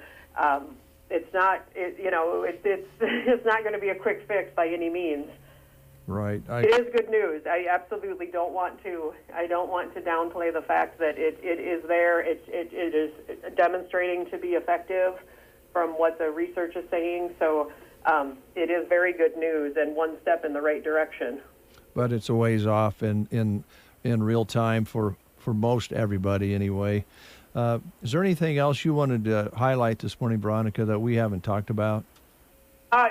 Speaker 20: it's not, it's not going to be a quick fix by any means.
Speaker 1: Right.
Speaker 20: It is good news. I absolutely don't want to downplay the fact that it is there. It is demonstrating to be effective from what the research is saying. So it is very good news and one step in the right direction.
Speaker 1: But it's a ways off in real time for most everybody anyway. Is there anything else you wanted to highlight this morning, Veronica, that we haven't talked about?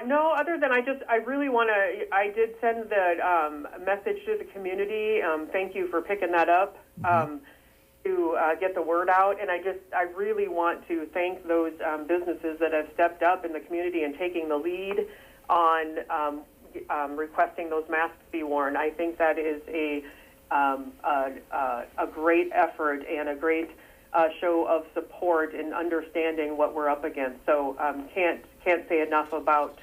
Speaker 20: No, other than I did send the message to the community. Thank you for picking that up to get the word out. And I really want to thank those businesses that have stepped up in the community and taking the lead on requesting those masks be worn. I think that is a great effort and a great show of support in understanding what we're up against. So can't say enough about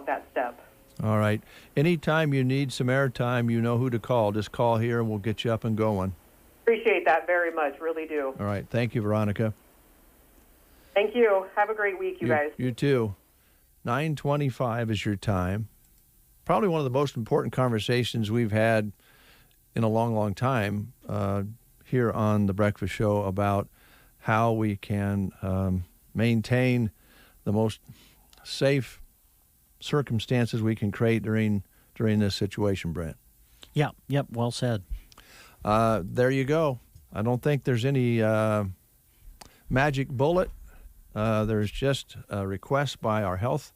Speaker 20: that step.
Speaker 1: All right. Anytime you need some airtime, you know who to call. Just call here and we'll get you up and going.
Speaker 20: Appreciate that very much. Really do.
Speaker 1: All right. Thank you, Veronica.
Speaker 20: Thank you. Have a great week, you guys.
Speaker 1: You too. 9:25 is your time. Probably one of the most important conversations we've had in a long, long time here on The Breakfast Show about how we can maintain the most safe circumstances we can create during this situation, Brent.
Speaker 2: Yeah, yep, well said.
Speaker 1: There you go. I don't think there's any magic bullet. There's just a request by our health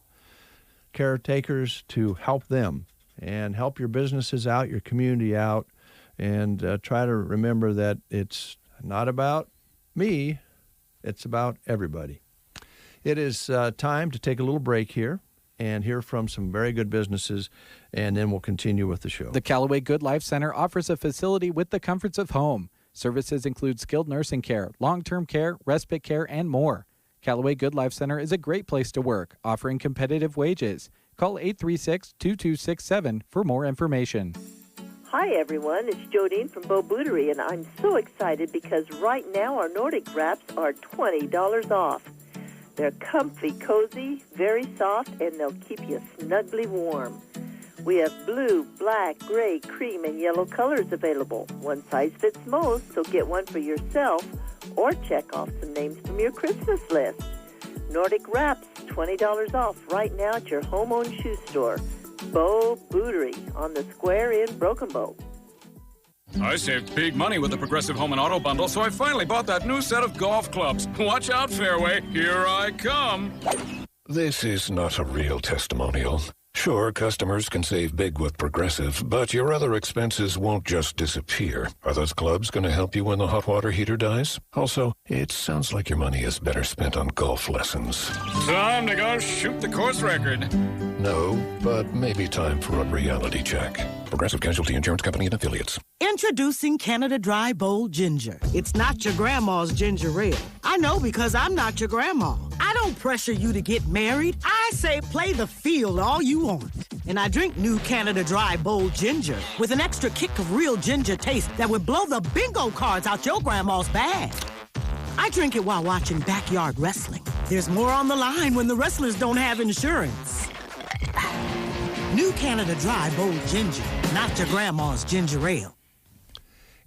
Speaker 1: caretakers to help them and help your businesses out, your community out, and try to remember that it's not about me, it's about everybody. It is time to take a little break here and hear from some very good businesses, and then we'll continue with the show.
Speaker 3: The Callaway Good Life Center offers a facility with the comforts of home. Services include skilled nursing care, long-term care, respite care, and more. Callaway Good Life Center is a great place to work, offering competitive wages. Call 836-2267 for more information.
Speaker 21: Hi, everyone. It's Jodine from Bo Bootery, and I'm so excited because right now our Nordic Wraps are $20 off. They're comfy, cozy, very soft, and they'll keep you snugly warm. We have blue, black, gray, cream, and yellow colors available. One size fits most, so get one for yourself or check off some names from your Christmas list. Nordic Wraps, $20 off right now at your home-owned shoe store. Bo Bootery on the square in Broken Bow.
Speaker 22: I saved big money with the Progressive Home and Auto Bundle, so I finally bought that new set of golf clubs. Watch out, Fairway. Here I come.
Speaker 23: This is not a real testimonial. Sure, customers can save big with Progressive, but your other expenses won't just disappear. Are those clubs going to help you when the hot water heater dies? Also, it sounds like your money is better spent on golf lessons.
Speaker 22: Time to go shoot the course record.
Speaker 23: No, but maybe time for a reality check. Progressive Casualty Insurance Company and Affiliates.
Speaker 4: Introducing Canada Dry Bold Ginger. It's not your grandma's ginger ale. I know because I'm not your grandma. I don't pressure you to get married. I say play the field all you want. And I drink new Canada Dry Bold Ginger with an extra kick of real ginger taste that would blow the bingo cards out your grandma's bag. I drink it while watching backyard wrestling. There's more on the line when the wrestlers don't have insurance. New Canada Dry Bold Ginger, not your grandma's ginger ale.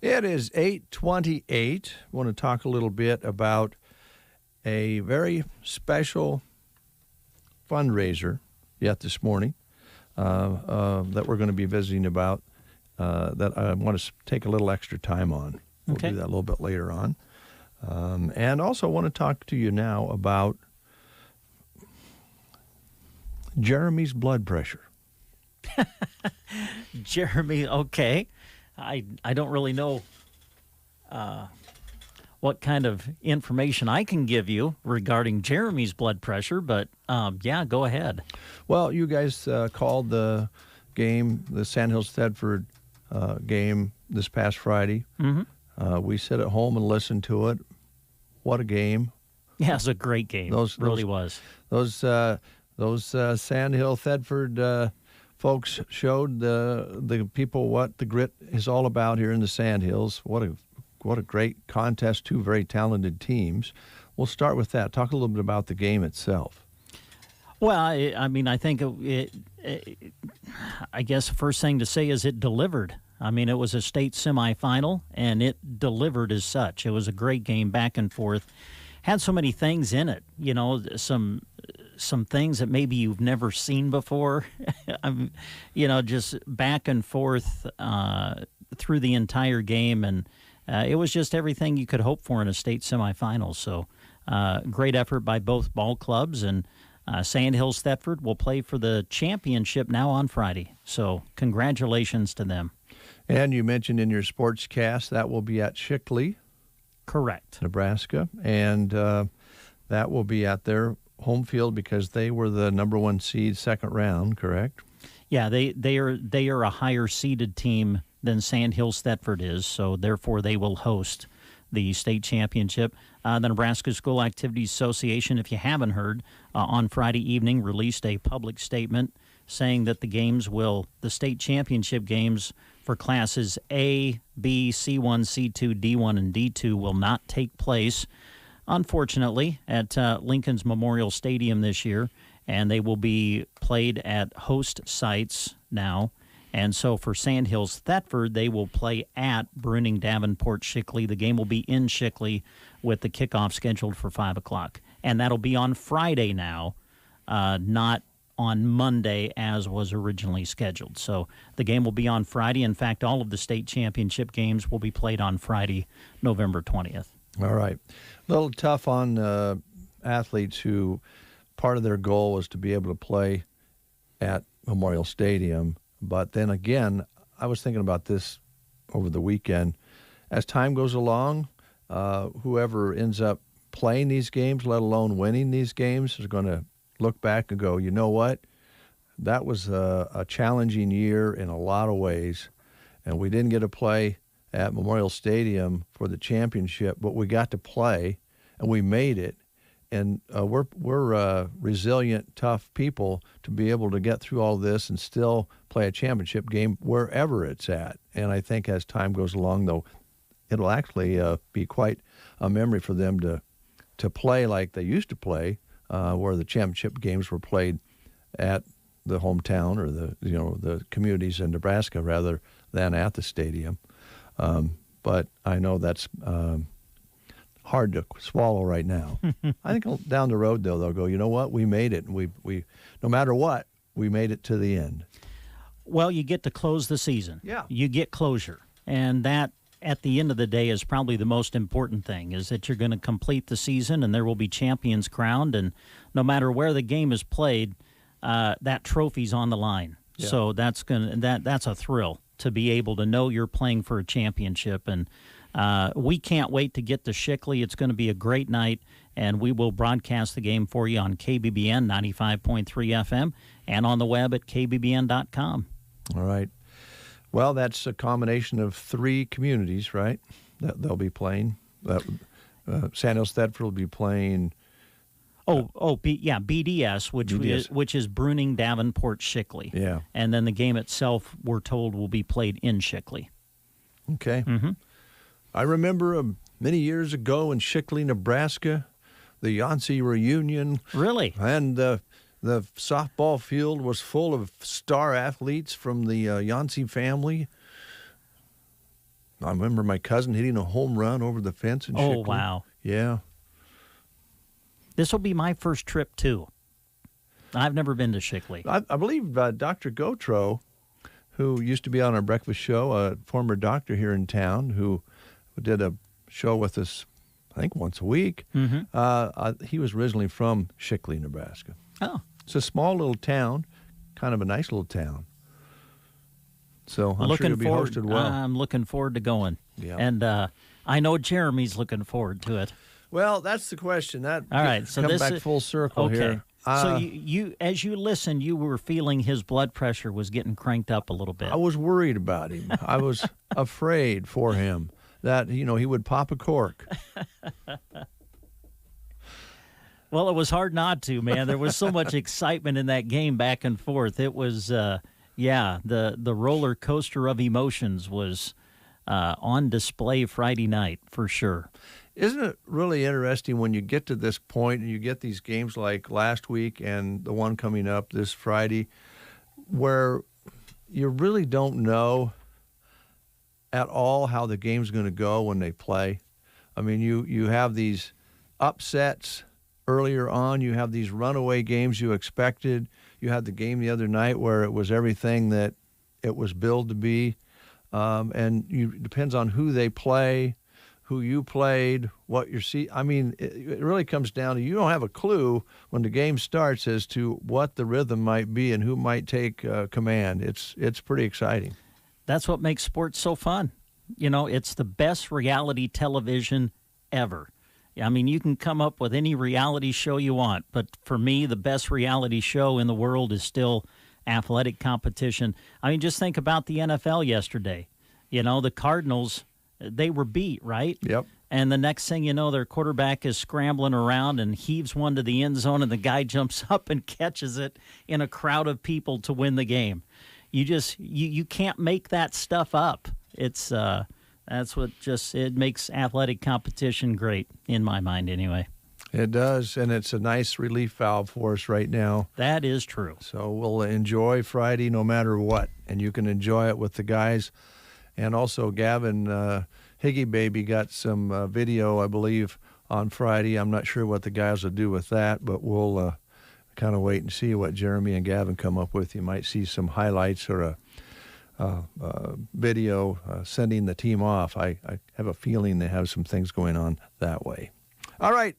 Speaker 1: It is 8:28. I want to talk a little bit about a very special fundraiser yet this morning that we're going to be visiting about that I want to take a little extra time on. We'll do that a little bit later on. And also want to talk to you now about Jeremy's blood pressure.
Speaker 2: Jeremy, okay. I don't really know what kind of information I can give you regarding Jeremy's blood pressure, but yeah, go ahead.
Speaker 1: Well, you guys called the game, the Sandhills Thedford game this past Friday.
Speaker 2: Mm-hmm.
Speaker 1: We sit at home and listened to it. What a game!
Speaker 2: Yeah, it was a great game. Those really was.
Speaker 1: Those Sandhill Thedford folks showed the people what the grit is all about here in the Sandhills. What a great contest! Two very talented teams. We'll start with that. Talk a little bit about the game itself.
Speaker 2: Well, I mean, I think I guess the first thing to say is it delivered. I mean, it was a state semifinal, and it delivered as such. It was a great game, back and forth. Had so many things in it, you know, some things that maybe you've never seen before. You know, just back and forth through the entire game, and it was just everything you could hope for in a state semifinal. So great effort by both ball clubs, and Sandhills Thedford will play for the championship now on Friday. So congratulations to them.
Speaker 1: And you mentioned in your sportscast that will be at Shickley.
Speaker 2: Correct.
Speaker 1: Nebraska. And that will be at their home field because they were the number one seed second round, correct?
Speaker 2: Yeah, they are a higher seeded team than Sandhills Thedford is, so therefore they will host the state championship. The Nebraska School Activities Association, if you haven't heard, on Friday evening released a public statement saying that the state championship games for classes A, B, C1, C2, D1, and D2 will not take place, unfortunately, at Lincoln's Memorial Stadium this year, and they will be played at host sites now. And so for Sandhills Thedford, they will play at Bruning Davenport Shickley. The game will be in Shickley with the kickoff scheduled for 5 o'clock. And that'll be on Friday now, not on Monday as was originally scheduled. So the game will be on Friday. In fact, all of the state championship games will be played on Friday, November 20th.
Speaker 1: All right. A little tough on athletes who part of their goal was to be able to play at Memorial Stadium. But then again, I was thinking about this over the weekend. As time goes along, whoever ends up playing these games, let alone winning these games, is going to look back and go, you know what? That was a challenging year in a lot of ways, and we didn't get to play at Memorial Stadium for the championship, but we got to play, and we made it. And we're resilient, tough people to be able to get through all this and still play a championship game wherever it's at. And I think as time goes along, though, it'll actually be quite a memory for them to play like they used to play, where the championship games were played at the hometown or the communities in Nebraska rather than at the stadium. But I know that's hard to swallow right now. I think down the road, though, they'll go, you know what? We made it. And we no matter what, we made it to the end.
Speaker 2: Well, you get to close the season.
Speaker 1: Yeah.
Speaker 2: You get closure. And that, at the end of the day, is probably the most important thing, is that you're going to complete the season and there will be champions crowned. And no matter where the game is played, that trophy's on the line. Yeah. So that's a thrill to be able to know you're playing for a championship. And we can't wait to get to Shickley. It's going to be a great night, and we will broadcast the game for you on KBBN 95.3 FM and on the web at kbbn.com.
Speaker 1: All right. Well, that's a combination of 3 communities, right? That they'll be playing. Sandhills Thedford will be playing.
Speaker 2: BDS, which is Bruning, Davenport, Shickley.
Speaker 1: Yeah.
Speaker 2: And then the game itself, we're told, will be played in Shickley.
Speaker 1: Okay.
Speaker 2: Mm-hmm.
Speaker 1: I remember many years ago in Shickley, Nebraska, the Yancey reunion.
Speaker 2: Really?
Speaker 1: And the softball field was full of star athletes from the Yancey family. I remember my cousin hitting a home run over the fence in Shickley.
Speaker 2: Oh, wow.
Speaker 1: Yeah.
Speaker 2: This will be my first trip, too. I've never been to Shickley.
Speaker 1: I believe Dr. Gautreaux, who used to be on our breakfast show, a former doctor here in town who did a show with us, I think, once a week.
Speaker 2: Mm-hmm.
Speaker 1: He was originally from Shickley, Nebraska.
Speaker 2: Oh.
Speaker 1: It's a small little town, kind of a nice little town. So I'm sure you'll be hosted well.
Speaker 2: I'm looking forward to going.
Speaker 1: Yeah.
Speaker 2: And I know Jeremy's looking forward to it.
Speaker 1: Well, that's the question. All
Speaker 2: right, so
Speaker 1: come
Speaker 2: this
Speaker 1: back
Speaker 2: is,
Speaker 1: full circle
Speaker 2: okay.
Speaker 1: here.
Speaker 2: So you, as you listened, you were feeling his blood pressure was getting cranked up a little bit.
Speaker 1: I was worried about him. I was afraid for him that, he would pop a cork.
Speaker 2: Well, it was hard not to, man. There was so much excitement in that game back and forth. It was, the roller coaster of emotions was on display Friday night for sure.
Speaker 1: Isn't it really interesting when you get to this point and you get these games like last week and the one coming up this Friday where you really don't know at all how the game's going to go when they play? I mean, you have these upsets earlier on. You have these runaway games you expected. You had the game the other night where it was everything that it was billed to be. It depends on who they play, who you played, what you see. I mean, it really comes down to you don't have a clue when the game starts as to what the rhythm might be and who might take command. It's pretty exciting.
Speaker 2: That's what makes sports so fun. It's the best reality television ever. I mean, you can come up with any reality show you want, but for me, the best reality show in the world is still athletic competition. I mean, just think about the NFL yesterday. The Cardinals, they were beat, right?
Speaker 1: Yep.
Speaker 2: And the next thing you know, their quarterback is scrambling around and heaves one to the end zone, and the guy jumps up and catches it in a crowd of people to win the game. You can't make that stuff up. It's that's what it makes athletic competition great, in my mind anyway.
Speaker 1: It does, and it's a nice relief valve for us right now.
Speaker 2: That is true.
Speaker 1: So we'll enjoy Friday no matter what, and you can enjoy it with the guys. And also, Gavin Higgy Baby got some video, I believe, on Friday. I'm not sure what the guys will do with that, but we'll kind of wait and see what Jeremy and Gavin come up with. You might see some highlights or a video sending the team off. I have a feeling they have some things going on that way. All right,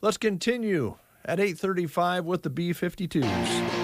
Speaker 1: let's continue at 8:35 with the B-52s.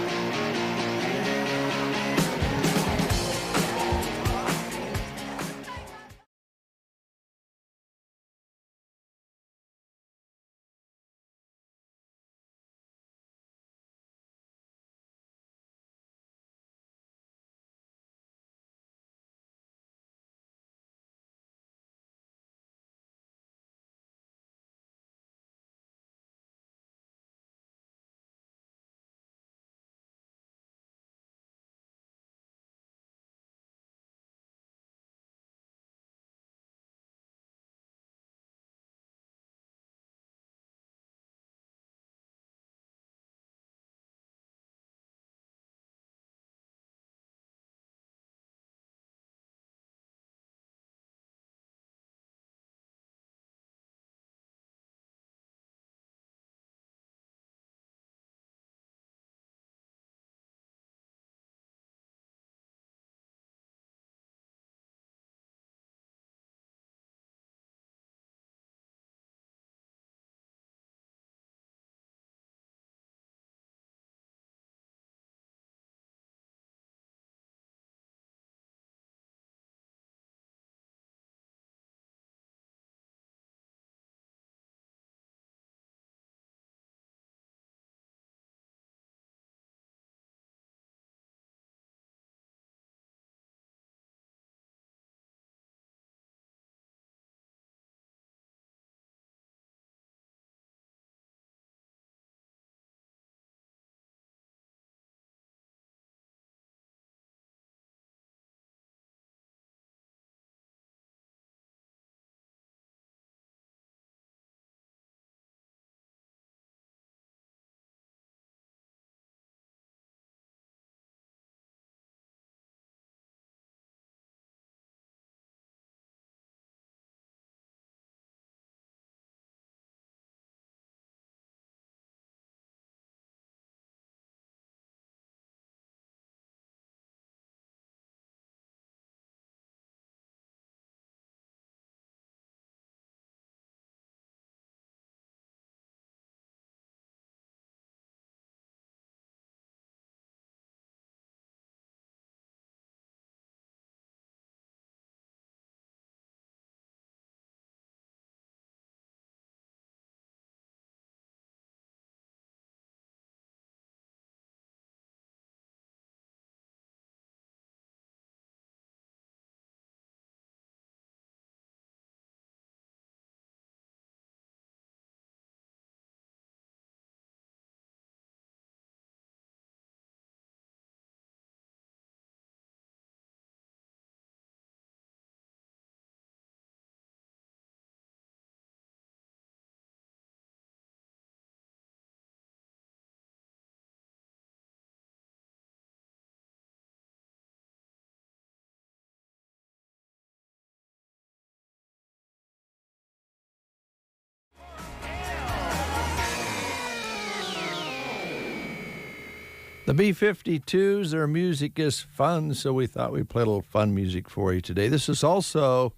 Speaker 1: The B-52s, their music is fun, so we thought we'd play a little fun music for you today. This is also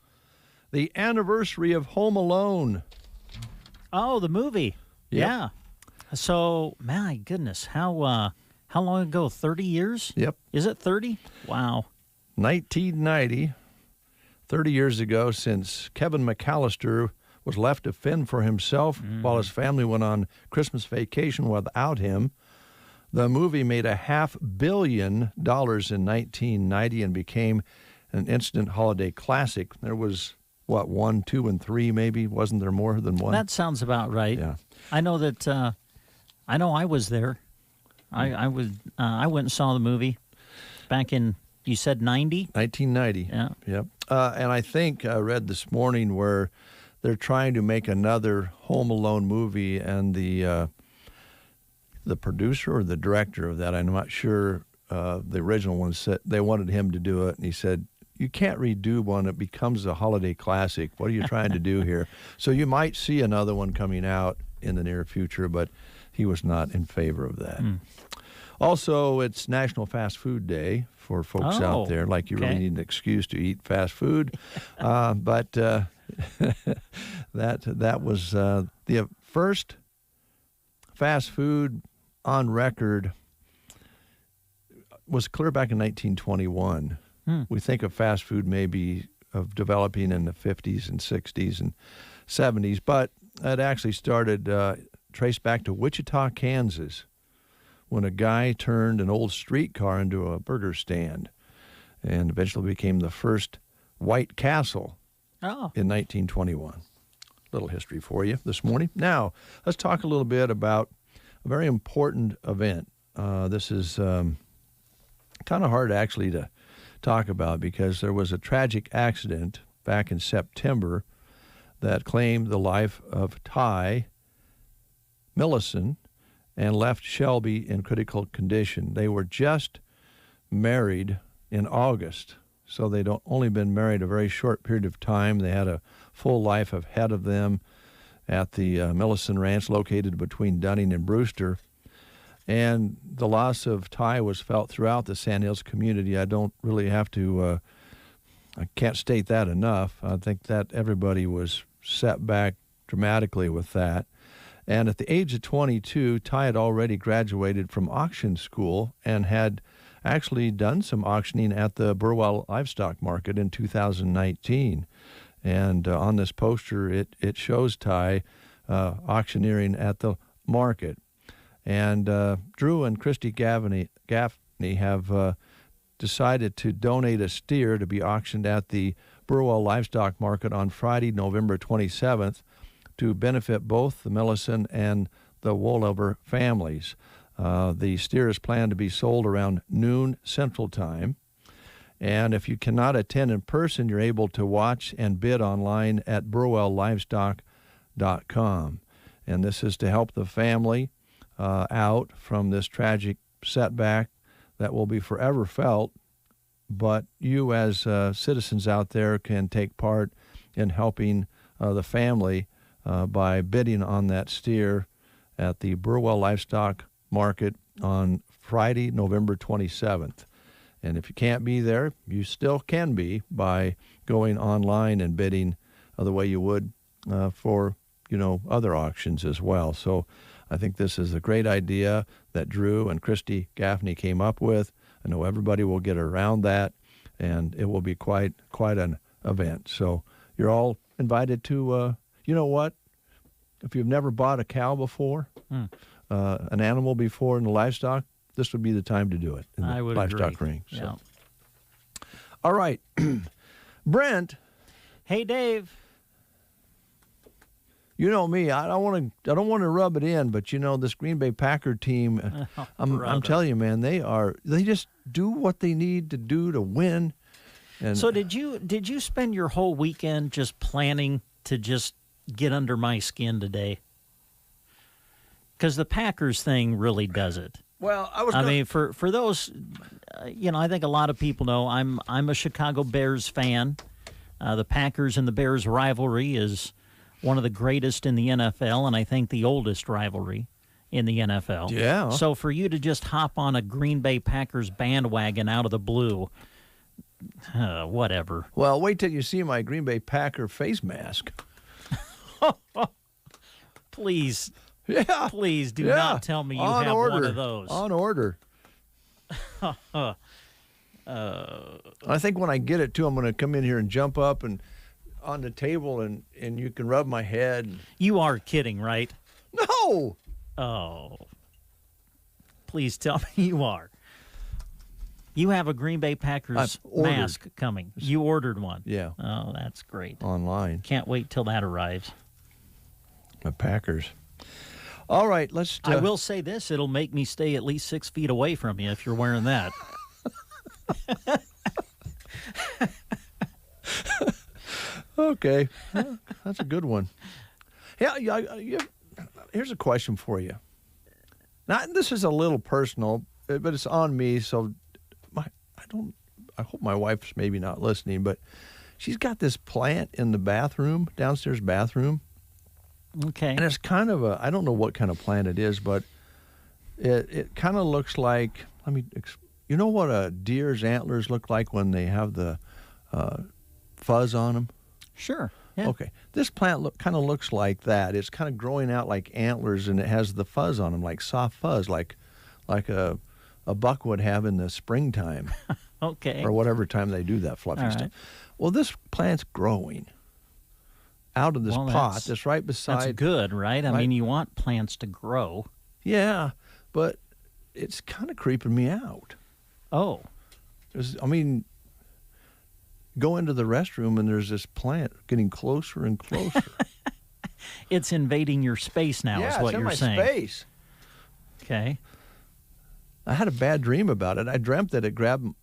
Speaker 1: the anniversary of Home Alone.
Speaker 2: Oh, the movie.
Speaker 1: Yep.
Speaker 2: Yeah. So, my goodness, how long ago? 30 years?
Speaker 1: Yep.
Speaker 2: Is it 30? Wow.
Speaker 1: 1990, 30 years ago, since Kevin McAllister was left to fend for himself while his family went on Christmas vacation without him. The movie made $500 million in 1990 and became an instant holiday classic. There was, 1, 2, and 3 maybe? Wasn't there more than one?
Speaker 2: That sounds about right.
Speaker 1: Yeah.
Speaker 2: I know that, I know I was there. I went and saw the movie back in, you said 90?
Speaker 1: 1990.
Speaker 2: Yeah.
Speaker 1: Yep. And I think I read this morning where they're trying to make another Home Alone movie, and the producer or the director of that, I'm not sure, the original one said they wanted him to do it, and he said, you can't redo one. It becomes a holiday classic. What are you trying to do here? So you might see another one coming out in the near future, but he was not in favor of that. Also, it's National Fast Food Day for folks out there, like you really need an excuse to eat fast food. But that was the first fast food on record was clear back in 1921. We think of fast food maybe of developing in the 50s and 60s and 70s, but it actually started traced back to Wichita, Kansas, when a guy turned an old streetcar into a burger stand and eventually became the first White Castle in 1921. Little history for you this morning. Now, let's talk a little bit about a very important event. This is kind of hard actually to talk about because there was a tragic accident back in September that claimed the life of Ty Millison and left Shelby in critical condition. They were just married in August, so they'd only been married a very short period of time. They had a full life ahead of them at the Millison Ranch located between Dunning and Brewster. And the loss of Ty was felt throughout the Sandhills community. I don't really have to, I can't state that enough. I think that everybody was set back dramatically with that. And at the age of 22, Ty had already graduated from auction school and had actually done some auctioning at the Burwell Livestock Market in 2019. And on this poster, it shows Ty auctioneering at the market. And Drew and Christy Gaffney have decided to donate a steer to be auctioned at the Burwell Livestock Market on Friday, November 27th, to benefit both the Millison and the Wolover families. The steer is planned to be sold around noon Central Time. And if you cannot attend in person, you're able to watch and bid online at burwelllivestock.com. And this is to help the family out from this tragic setback that will be forever felt. But you as citizens out there can take part in helping the family by bidding on that steer at the Burwell Livestock Market on Friday, November 27th. And if you can't be there, you still can be by going online and bidding the way you would for, other auctions as well. So I think this is a great idea that Drew and Christy Gaffney came up with. I know everybody will get around that, and it will be quite an event. So you're all invited to, you know what? If you've never bought a cow before, an animal before in the livestock, this would be the time to do it in the livestock ring. So.
Speaker 2: Yeah.
Speaker 1: All right. Brent.
Speaker 2: Hey, Dave.
Speaker 1: You know me. I don't want to rub it in, but this Green Bay Packer team. I'm telling you, man, they just do what they need to do to win. And
Speaker 2: so did you spend your whole weekend just planning to just get under my skin today? Because the Packers thing really does it.
Speaker 1: Well,
Speaker 2: I mean, for those, I think a lot of people know I'm a Chicago Bears fan. The Packers and the Bears rivalry is one of the greatest in the NFL, and I think the oldest rivalry in the NFL.
Speaker 1: Yeah.
Speaker 2: So for you to just hop on a Green Bay Packers bandwagon out of the blue, whatever.
Speaker 1: Well, wait till you see my Green Bay Packer face mask.
Speaker 2: Please.
Speaker 1: Yeah.
Speaker 2: Please do not tell me you have one of those.
Speaker 1: On order. I think when I get it, too, I'm going to come in here and jump up and on the table, and you can rub my head.
Speaker 2: You are kidding, right?
Speaker 1: No.
Speaker 2: Oh. Please tell me you are. You have a Green Bay Packers mask coming. You ordered one.
Speaker 1: Yeah.
Speaker 2: Oh, that's great.
Speaker 1: Online.
Speaker 2: Can't wait till that arrives.
Speaker 1: The Packers. All right, let's...
Speaker 2: I will say this. It'll make me stay at least 6 feet away from you if you're wearing that.
Speaker 1: Okay. That's a good one. Yeah, here's a question for you. Now, this is a little personal, but it's on me, so I hope my wife's maybe not listening, but she's got this plant in the bathroom, downstairs bathroom.
Speaker 2: Okay.
Speaker 1: And it's kind of I don't know what kind of plant it is, but it kind of looks like, you know what a deer's antlers look like when they have the fuzz on them?
Speaker 2: Sure. Yeah.
Speaker 1: Okay. This plant kind of looks like that. It's kind of growing out like antlers, and it has the fuzz on them, like soft fuzz, like a buck would have in the springtime.
Speaker 2: Okay.
Speaker 1: Or whatever time they do that fluffy stuff. Well, this plant's growing out of this pot that's right beside.
Speaker 2: That's good, right? I mean, you want plants to grow.
Speaker 1: Yeah, but it's kind of creeping me out.
Speaker 2: Oh.
Speaker 1: Go into the restroom and there's this plant getting closer and closer.
Speaker 2: It's invading your space now, is what you're saying.
Speaker 1: Yeah, it's in my space.
Speaker 2: Okay.
Speaker 1: I had a bad dream about it. I dreamt that it grabbed me.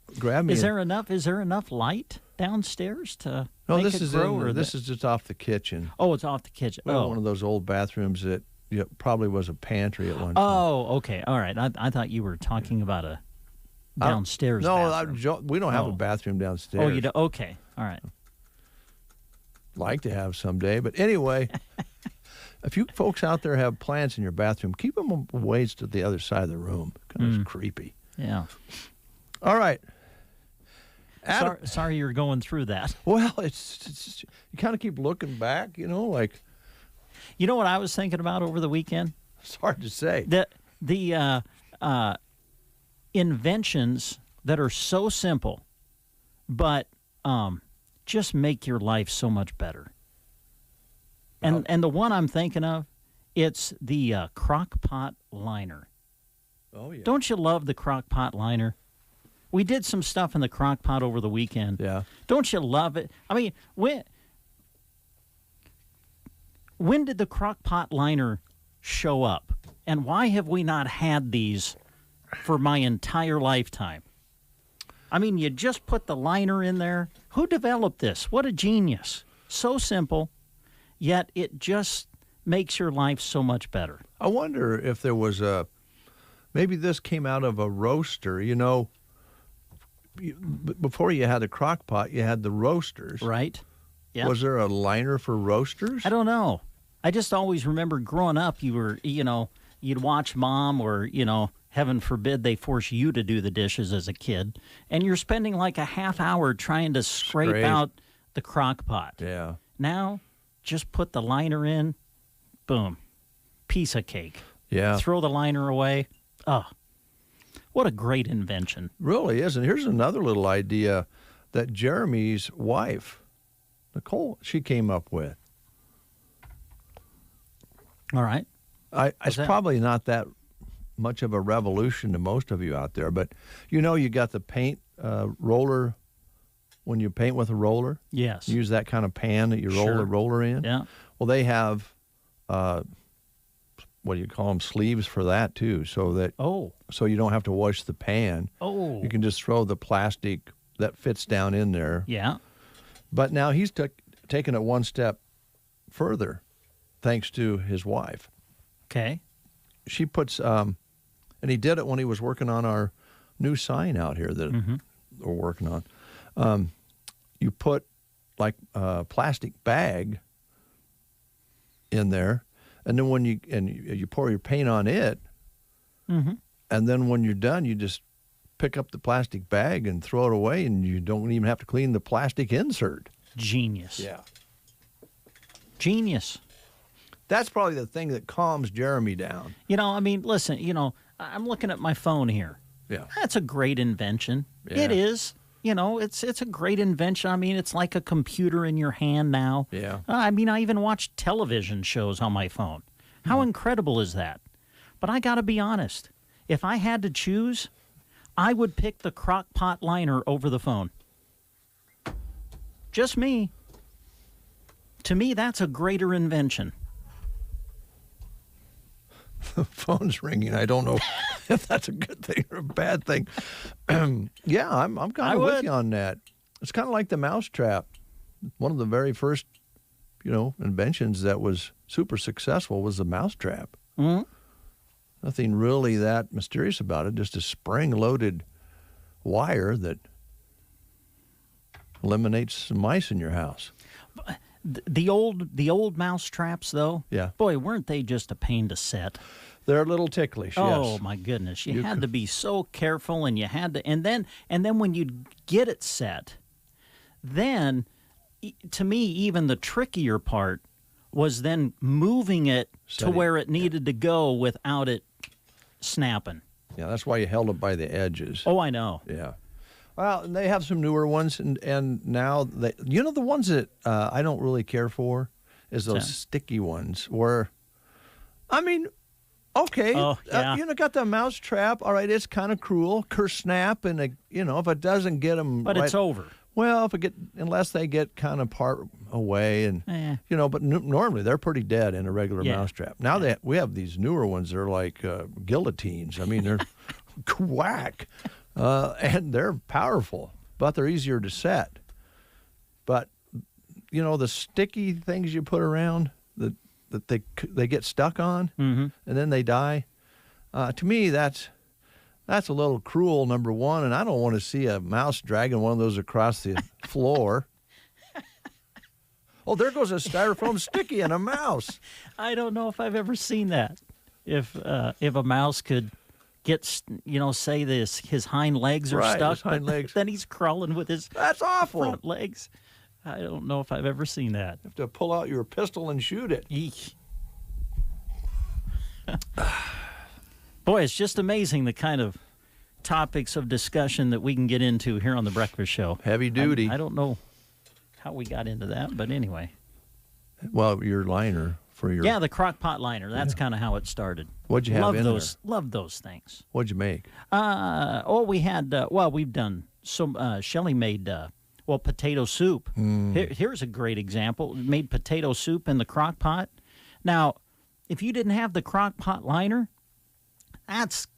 Speaker 2: Is there enough light downstairs to
Speaker 1: make
Speaker 2: it grow?
Speaker 1: This is just off the kitchen.
Speaker 2: Oh, it's off the kitchen.
Speaker 1: Well, one of those old bathrooms that probably was a pantry at one time.
Speaker 2: Oh, okay. All right. I thought you were talking about a downstairs bathroom.
Speaker 1: We don't have a bathroom downstairs.
Speaker 2: Oh, you do? Okay. All right.
Speaker 1: Like to have someday. But anyway, if you folks out there have plants in your bathroom, keep them away to the other side of the room. Kind of creepy.
Speaker 2: Yeah.
Speaker 1: All right.
Speaker 2: Sorry you're going through that.
Speaker 1: Well, it's you kind of keep looking back, like.
Speaker 2: You know what I was thinking about over the weekend?
Speaker 1: It's hard to say.
Speaker 2: The inventions that are so simple, but just make your life so much better. And the one I'm thinking of, it's the crock pot liner.
Speaker 1: Oh, yeah.
Speaker 2: Don't you love the crock pot liner? We did some stuff in the crock pot over the weekend.
Speaker 1: Yeah.
Speaker 2: Don't you love it? I mean, when did the crock pot liner show up? And why have we not had these for my entire lifetime? I mean, you just put the liner in there. Who developed this? What a genius. So simple, yet it just makes your life so much better.
Speaker 1: I wonder if there was maybe this came out of a roaster. Before you had a crock pot, you had the roasters.
Speaker 2: Right. Yeah.
Speaker 1: Was there a liner for roasters?
Speaker 2: I don't know. I just always remember growing up, you were, you'd watch Mom or, heaven forbid they force you to do the dishes as a kid, and you're spending like a half hour trying to scrape out the crock pot.
Speaker 1: Yeah.
Speaker 2: Now, just put the liner in, boom, piece of cake.
Speaker 1: Yeah.
Speaker 2: Throw the liner away. Oh, what a great invention.
Speaker 1: Really is. And here's another little idea that Jeremy's wife, Nicole, she came up with.
Speaker 2: All right.
Speaker 1: It's probably not that much of a revolution to most of you out there, but you got the paint roller when you paint with a roller.
Speaker 2: Yes.
Speaker 1: You use that kind of pan that you roll the roller in.
Speaker 2: Yeah.
Speaker 1: Well, they have what do you call them, sleeves for that too, so you don't have to wash the pan.
Speaker 2: Oh.
Speaker 1: You can just throw the plastic that fits down in there.
Speaker 2: Yeah.
Speaker 1: But now he's taken it one step further, thanks to his wife.
Speaker 2: Okay.
Speaker 1: She puts, and he did it when he was working on our new sign out here that we're working on. You put like a plastic bag in there, And then when you pour your paint on it,
Speaker 2: Mm-hmm.
Speaker 1: and then when you're done, you just pick up the plastic bag and throw it away, and you don't even have to clean the plastic insert.
Speaker 2: Genius.
Speaker 1: Yeah.
Speaker 2: Genius.
Speaker 1: That's probably the thing that calms Jeremy down.
Speaker 2: I mean, listen, I'm looking at my phone here.
Speaker 1: Yeah.
Speaker 2: That's a great invention.
Speaker 1: Yeah.
Speaker 2: It is. It's a great invention. I mean, it's like a computer in your hand now.
Speaker 1: Yeah.
Speaker 2: I mean, I even watch television shows on my phone. How incredible is that? But I got to be honest. If I had to choose, I would pick the crock pot liner over the phone. Just me. To me, that's a greater invention.
Speaker 1: The phone's ringing. I don't know if that's a good thing or a bad thing. Yeah, I'm kind of with you on that. It's kind of like the mousetrap. One of the very first, inventions that was super successful was the mousetrap.
Speaker 2: Mm-hmm.
Speaker 1: Nothing really that mysterious about it. Just a spring-loaded wire that eliminates some mice in your house.
Speaker 2: The old mouse traps, though.
Speaker 1: Yeah.
Speaker 2: Boy, weren't they just a pain to set?
Speaker 1: They're a little ticklish.
Speaker 2: Oh
Speaker 1: yes.
Speaker 2: My goodness! You had to be so careful, and you had to, and then when you'd get it set, then to me, even the trickier part was then moving it to where it needed to go without it snapping.
Speaker 1: Yeah, that's why you held it by the edges.
Speaker 2: Oh, I know.
Speaker 1: Yeah. Well, they have some newer ones, and now the ones that I don't really care for is those sticky ones where, I mean, okay, got the mouse trap. All right, it's kind of cruel, snap, and if it doesn't get them,
Speaker 2: but it's over.
Speaker 1: Well, unless they get kind of part away, and but normally they're pretty dead in a regular mouse trap. Now we have these newer ones. They're like guillotines. I mean, they're whack. And they're powerful, but they're easier to set. But, the sticky things you put around that they get stuck on,
Speaker 2: mm-hmm.
Speaker 1: and then they die, to me, that's a little cruel, number one, and I don't want to see a mouse dragging one of those across the floor. Oh, there goes a styrofoam sticky and a mouse.
Speaker 2: I don't know if I've ever seen that. If a mouse could get, say his hind legs are stuck,
Speaker 1: his hind legs.
Speaker 2: Then he's crawling with his
Speaker 1: That's awful.
Speaker 2: front legs. I don't know if I've ever seen that.
Speaker 1: You have to pull out your pistol and shoot it.
Speaker 2: Eek. Boy, it's just amazing the kind of topics of discussion that we can get into here on The Breakfast Show.
Speaker 1: Heavy duty.
Speaker 2: I don't know how we got into that, but anyway.
Speaker 1: Well, your liner.
Speaker 2: Yeah, the crock pot liner. That's kind of how it started.
Speaker 1: What'd you have in there?
Speaker 2: Love those things.
Speaker 1: What'd you make?
Speaker 2: We had, we've done some, Shelley made, potato soup. Here's a great example. Made potato soup in the crock pot. Now, if you didn't have the crock pot liner, that's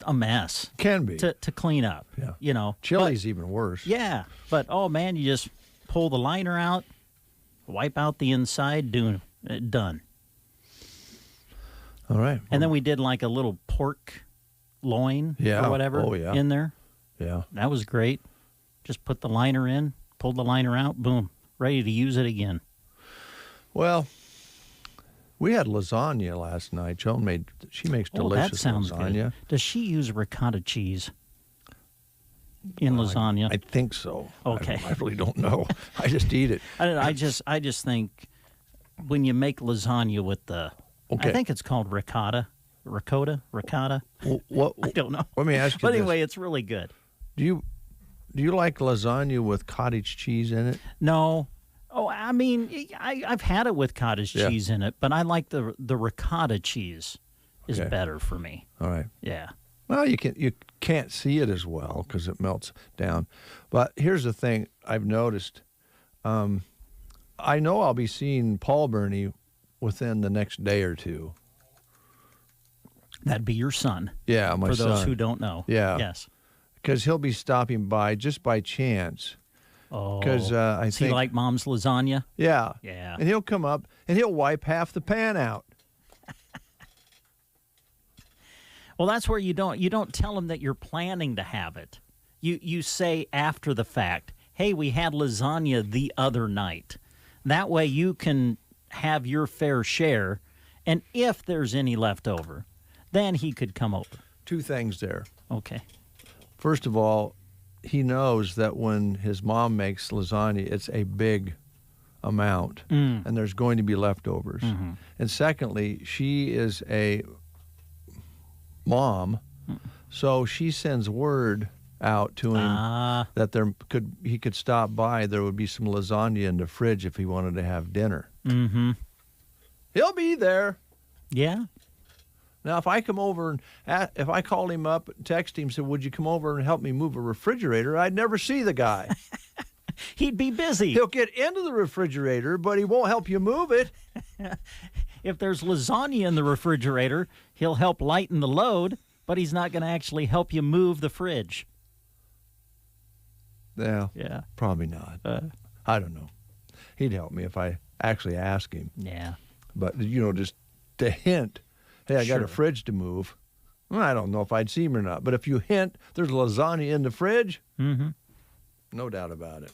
Speaker 2: a mess.
Speaker 1: Can be.
Speaker 2: To clean up.
Speaker 1: Yeah. Chili's even worse.
Speaker 2: Yeah. But, oh, man, you just pull the liner out, wipe out the inside, done.
Speaker 1: All right.
Speaker 2: And then we did like a little pork loin or whatever in there.
Speaker 1: Yeah.
Speaker 2: That was great. Just put the liner in, pulled the liner out, boom, ready to use it again.
Speaker 1: Well, we had lasagna last night. Joan she makes delicious
Speaker 2: that sounds
Speaker 1: lasagna.
Speaker 2: Good. Does she use ricotta cheese in lasagna?
Speaker 1: I think so.
Speaker 2: Okay.
Speaker 1: I really don't know. I just eat it.
Speaker 2: I just think when you make lasagna with I think it's called ricotta. Ricotta?
Speaker 1: What?
Speaker 2: I don't know.
Speaker 1: Let me ask you
Speaker 2: But anyway, it's really good.
Speaker 1: Do you like lasagna with cottage cheese in it?
Speaker 2: No. Oh, I mean, I've had it with cottage cheese in it, but I like the ricotta cheese is better for me.
Speaker 1: All right.
Speaker 2: Yeah.
Speaker 1: Well, you can't see it as well because it melts down. But here's the thing I've noticed. I know I'll be seeing Paul Burney within the next day or two.
Speaker 2: That'd be your son.
Speaker 1: Yeah, my son.
Speaker 2: For those who don't know.
Speaker 1: Yeah.
Speaker 2: Yes.
Speaker 1: Because he'll be stopping by just by chance.
Speaker 2: Oh.
Speaker 1: Because I think
Speaker 2: he like Mom's lasagna?
Speaker 1: Yeah.
Speaker 2: Yeah.
Speaker 1: And he'll come up and he'll wipe half the pan out.
Speaker 2: Well, that's where you don't tell him that you're planning to have it. You say after the fact, hey, we had lasagna the other night. That way you can have your fair share, and if there's any left over, then he could come over.
Speaker 1: Two things there.
Speaker 2: Okay.
Speaker 1: First of all, he knows that when his mom makes lasagna, it's a big amount, and there's going to be leftovers.
Speaker 2: Mm-hmm.
Speaker 1: And secondly, she is a mom, so she sends word out to him that he could stop by. There would be some lasagna in the fridge if he wanted to have dinner.
Speaker 2: Mm-hmm.
Speaker 1: He'll be there.
Speaker 2: Yeah.
Speaker 1: Now, if I come over and if I called him up, text him, said, "Would you come over and help me move a refrigerator?" I'd never see the guy.
Speaker 2: He'd be busy.
Speaker 1: He'll get into the refrigerator, but he won't help you move it.
Speaker 2: If there's lasagna in the refrigerator, he'll help lighten the load, but he's not going to actually help you move the fridge.
Speaker 1: Yeah. Probably not. I don't know. He'd help me if I actually asked him.
Speaker 2: Yeah.
Speaker 1: But, just to hint, hey, I got a fridge to move. Well, I don't know if I'd see him or not. But if you hint there's lasagna in the fridge, no doubt about it.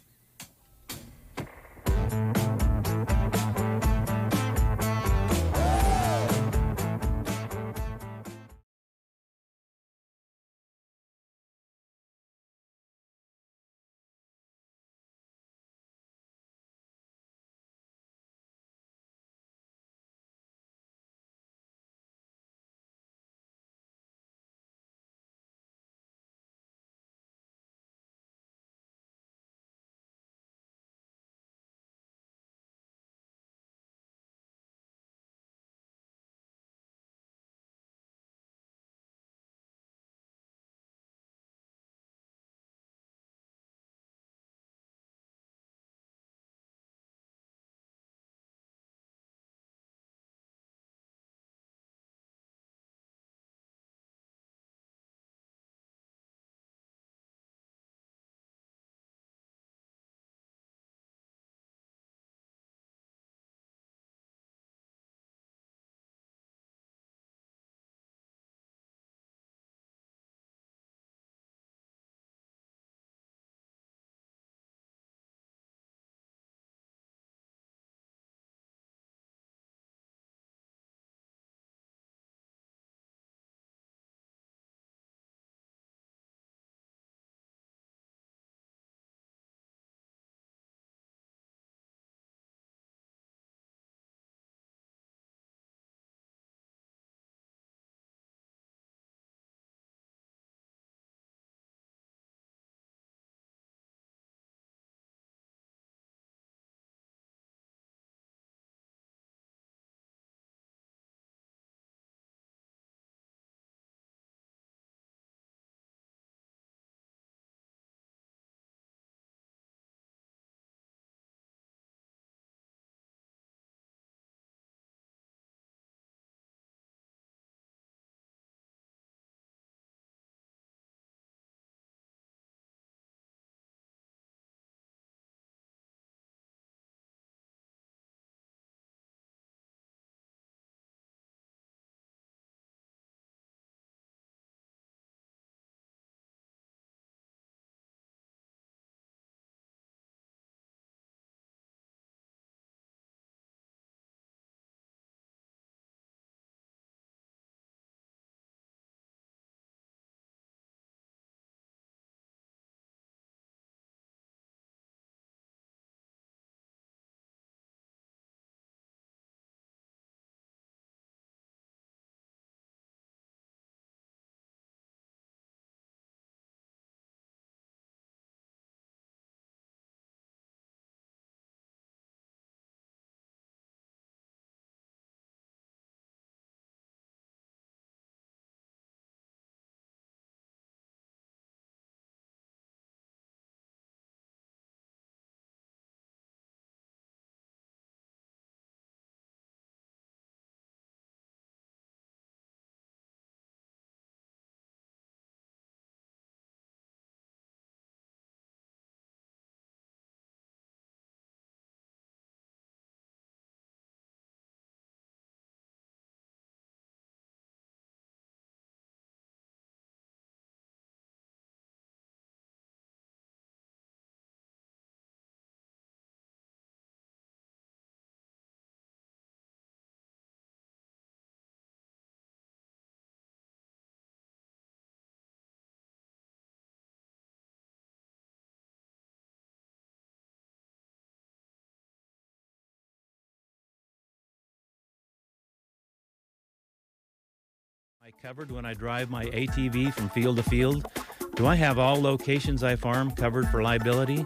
Speaker 5: I covered when I drive my ATV from field to field? Do I have all locations I farm covered for liability?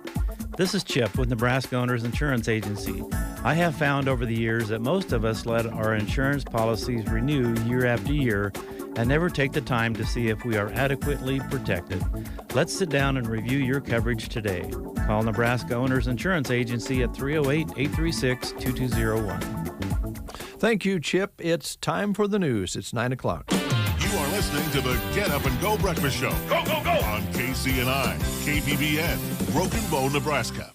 Speaker 5: This is Chip with Nebraska Owners Insurance Agency. I have found over the years that most of us let our insurance policies renew year after year and never take the time to see if we are adequately protected. Let's sit down and review your coverage today. Call Nebraska Owners Insurance Agency at 308-836-2201.
Speaker 1: Thank you, Chip. It's time for the news. It's 9 o'clock.
Speaker 8: You are listening to the Get Up and Go Breakfast Show. Go, go, go! On KCNI, KBBN, Broken Bow, Nebraska.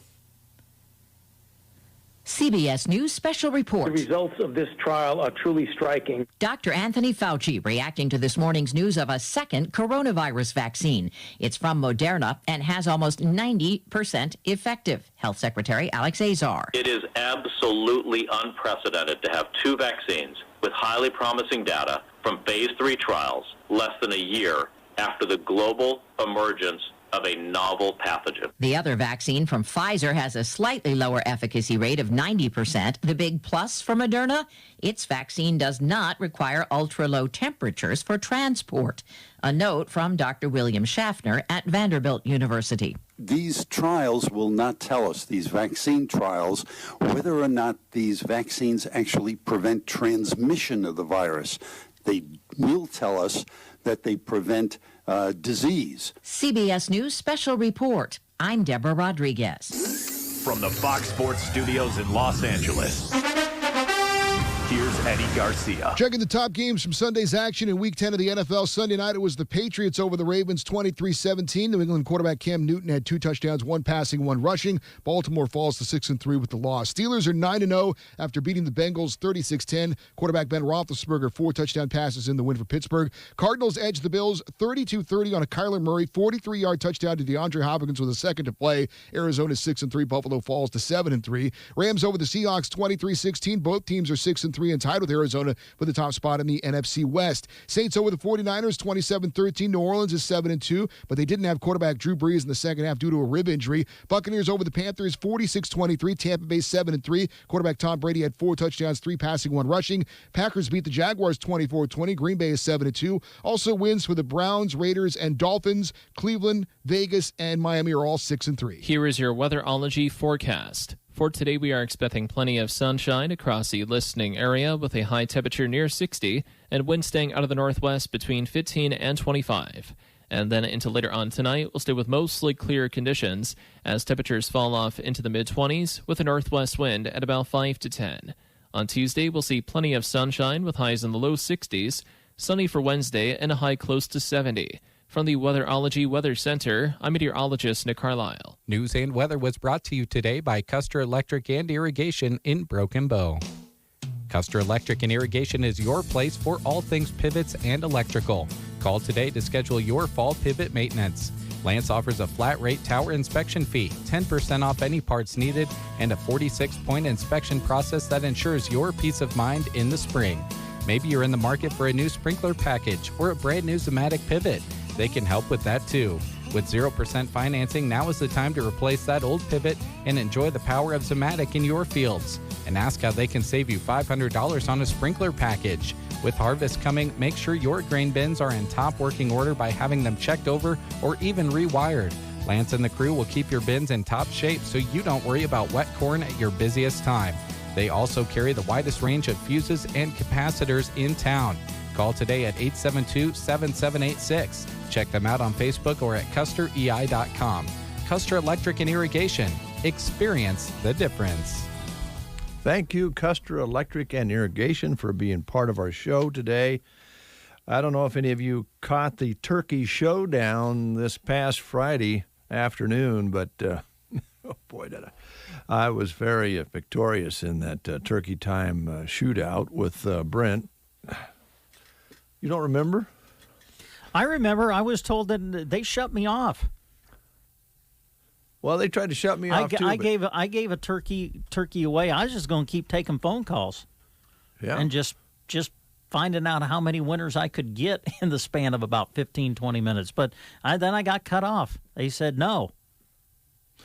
Speaker 10: CBS News Special Report.
Speaker 6: The results of this trial are truly striking.
Speaker 10: Dr. Anthony Fauci reacting to this morning's news of a second coronavirus vaccine. It's from Moderna and has almost 90% effective. Health Secretary Alex Azar.
Speaker 7: It is absolutely unprecedented to have two vaccines with highly promising data from phase 3 trials less than a year after the global emergence of a novel pathogen.
Speaker 10: The other vaccine from Pfizer has a slightly lower efficacy rate of 90%. The big plus for Moderna, its vaccine does not require ultra-low temperatures for transport. A note from Dr. William Schaffner at Vanderbilt University.
Speaker 24: These trials will not tell us, these vaccine trials, whether or not these vaccines actually prevent transmission of the virus. They will tell us that they prevent disease.
Speaker 10: CBS News Special Report. I'm Deborah Rodriguez.
Speaker 16: From the Fox Sports Studios in Los Angeles, here's Eddie Garcia.
Speaker 17: Checking the top games from Sunday's action in Week 10 of the NFL. Sunday night, it was the Patriots over the Ravens 23-17. New England quarterback Cam Newton had 2 touchdowns, 1 passing, 1 rushing. Baltimore falls to 6-3 with the loss. Steelers are 9-0 after beating the Bengals 36-10. Quarterback Ben Roethlisberger, 4 touchdown passes in the win for Pittsburgh. Cardinals edged the Bills 32-30 on a Kyler Murray 43-yard touchdown to DeAndre Hopkins with a second to play. Arizona 6-3. Buffalo falls to 7-3. Rams over the Seahawks 23-16. Both teams are 6-3 and tied with Arizona for the top spot in the NFC West. Saints over the 49ers 27-13. New Orleans is 7-2, but they didn't have quarterback Drew Brees in the second half due to a rib injury. Buccaneers over the Panthers 46-23. Tampa Bay 7-3. Quarterback Tom Brady had 4 touchdowns, 3 passing, 1 rushing. Packers beat the Jaguars 24-20. Green Bay is 7-2. Also wins for the Browns, Raiders, and Dolphins. Cleveland, Vegas, and Miami are all 6-3.
Speaker 18: Here is your Weatherology Forecast. For today, we are expecting plenty of sunshine across the listening area with a high temperature near 60 and wind staying out of the northwest between 15 and 25. And then into later on tonight, we'll stay with mostly clear conditions as temperatures fall off into the mid-20s with a northwest wind at about 5 to 10. On Tuesday, we'll see plenty of sunshine with highs in the low 60s, sunny for Wednesday and a high close to 70. From the Weatherology Weather Center, I'm meteorologist Nick Carlisle.
Speaker 3: News and weather was brought to you today by Custer Electric and Irrigation in Broken Bow. Custer Electric and Irrigation is your place for all things pivots and electrical. Call today to schedule your fall pivot maintenance. Lance offers a flat rate tower inspection fee, 10% off any parts needed, and a 46-point inspection process that ensures your peace of mind in the spring. Maybe you're in the market for a new sprinkler package or a brand new Zematic pivot. They can help with that too. With 0% financing, now is the time to replace that old pivot and enjoy the power of Zematic in your fields. And ask how they can save you $500 on a sprinkler package. With harvest coming, make sure your grain bins are in top working order by having them checked over or even rewired. Lance and the crew will keep your bins in top shape so you don't worry about wet corn at your busiest time. They also carry the widest range of fuses and capacitors in town. Call today at 872-7786. Check them out on Facebook or at custerei.com. Custer Electric and Irrigation. Experience the difference.
Speaker 1: Thank you, Custer Electric and Irrigation, for being part of our show today. I don't know if any of you caught the Turkey Showdown this past Friday afternoon, but oh boy, did I was very victorious in that turkey time shootout with Brent. You don't remember?
Speaker 2: I remember. I was told that they shut me off.
Speaker 1: Well, they tried to shut me off too.
Speaker 2: I gave a turkey away. I was just going to keep taking phone calls.
Speaker 1: Yeah.
Speaker 2: And just finding out how many winners I could get in the span of about 15, 20 minutes. But then I got cut off. They said, no,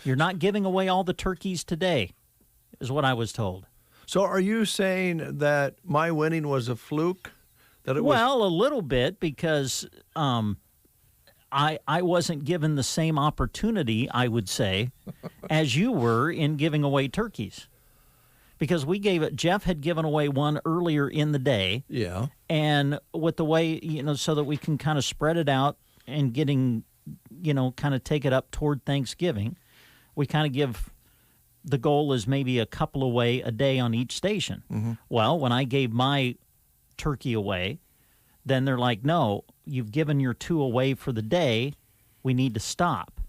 Speaker 2: you're not giving away all the turkeys today, is what I was told.
Speaker 1: So are you saying that my winning was a fluke? That it
Speaker 2: well, a little bit, because I wasn't given the same opportunity, I would say, as you were in giving away turkeys. Because Jeff had given away one earlier in the day.
Speaker 1: Yeah.
Speaker 2: And with the way, so that we can kind of spread it out and kind of take it up toward Thanksgiving, we kind of give, the goal is maybe a couple away a day on each station.
Speaker 1: Mm-hmm.
Speaker 2: Well, when I gave my turkey away, then they're like, no, you've given your 2 away for the day. We need to stop.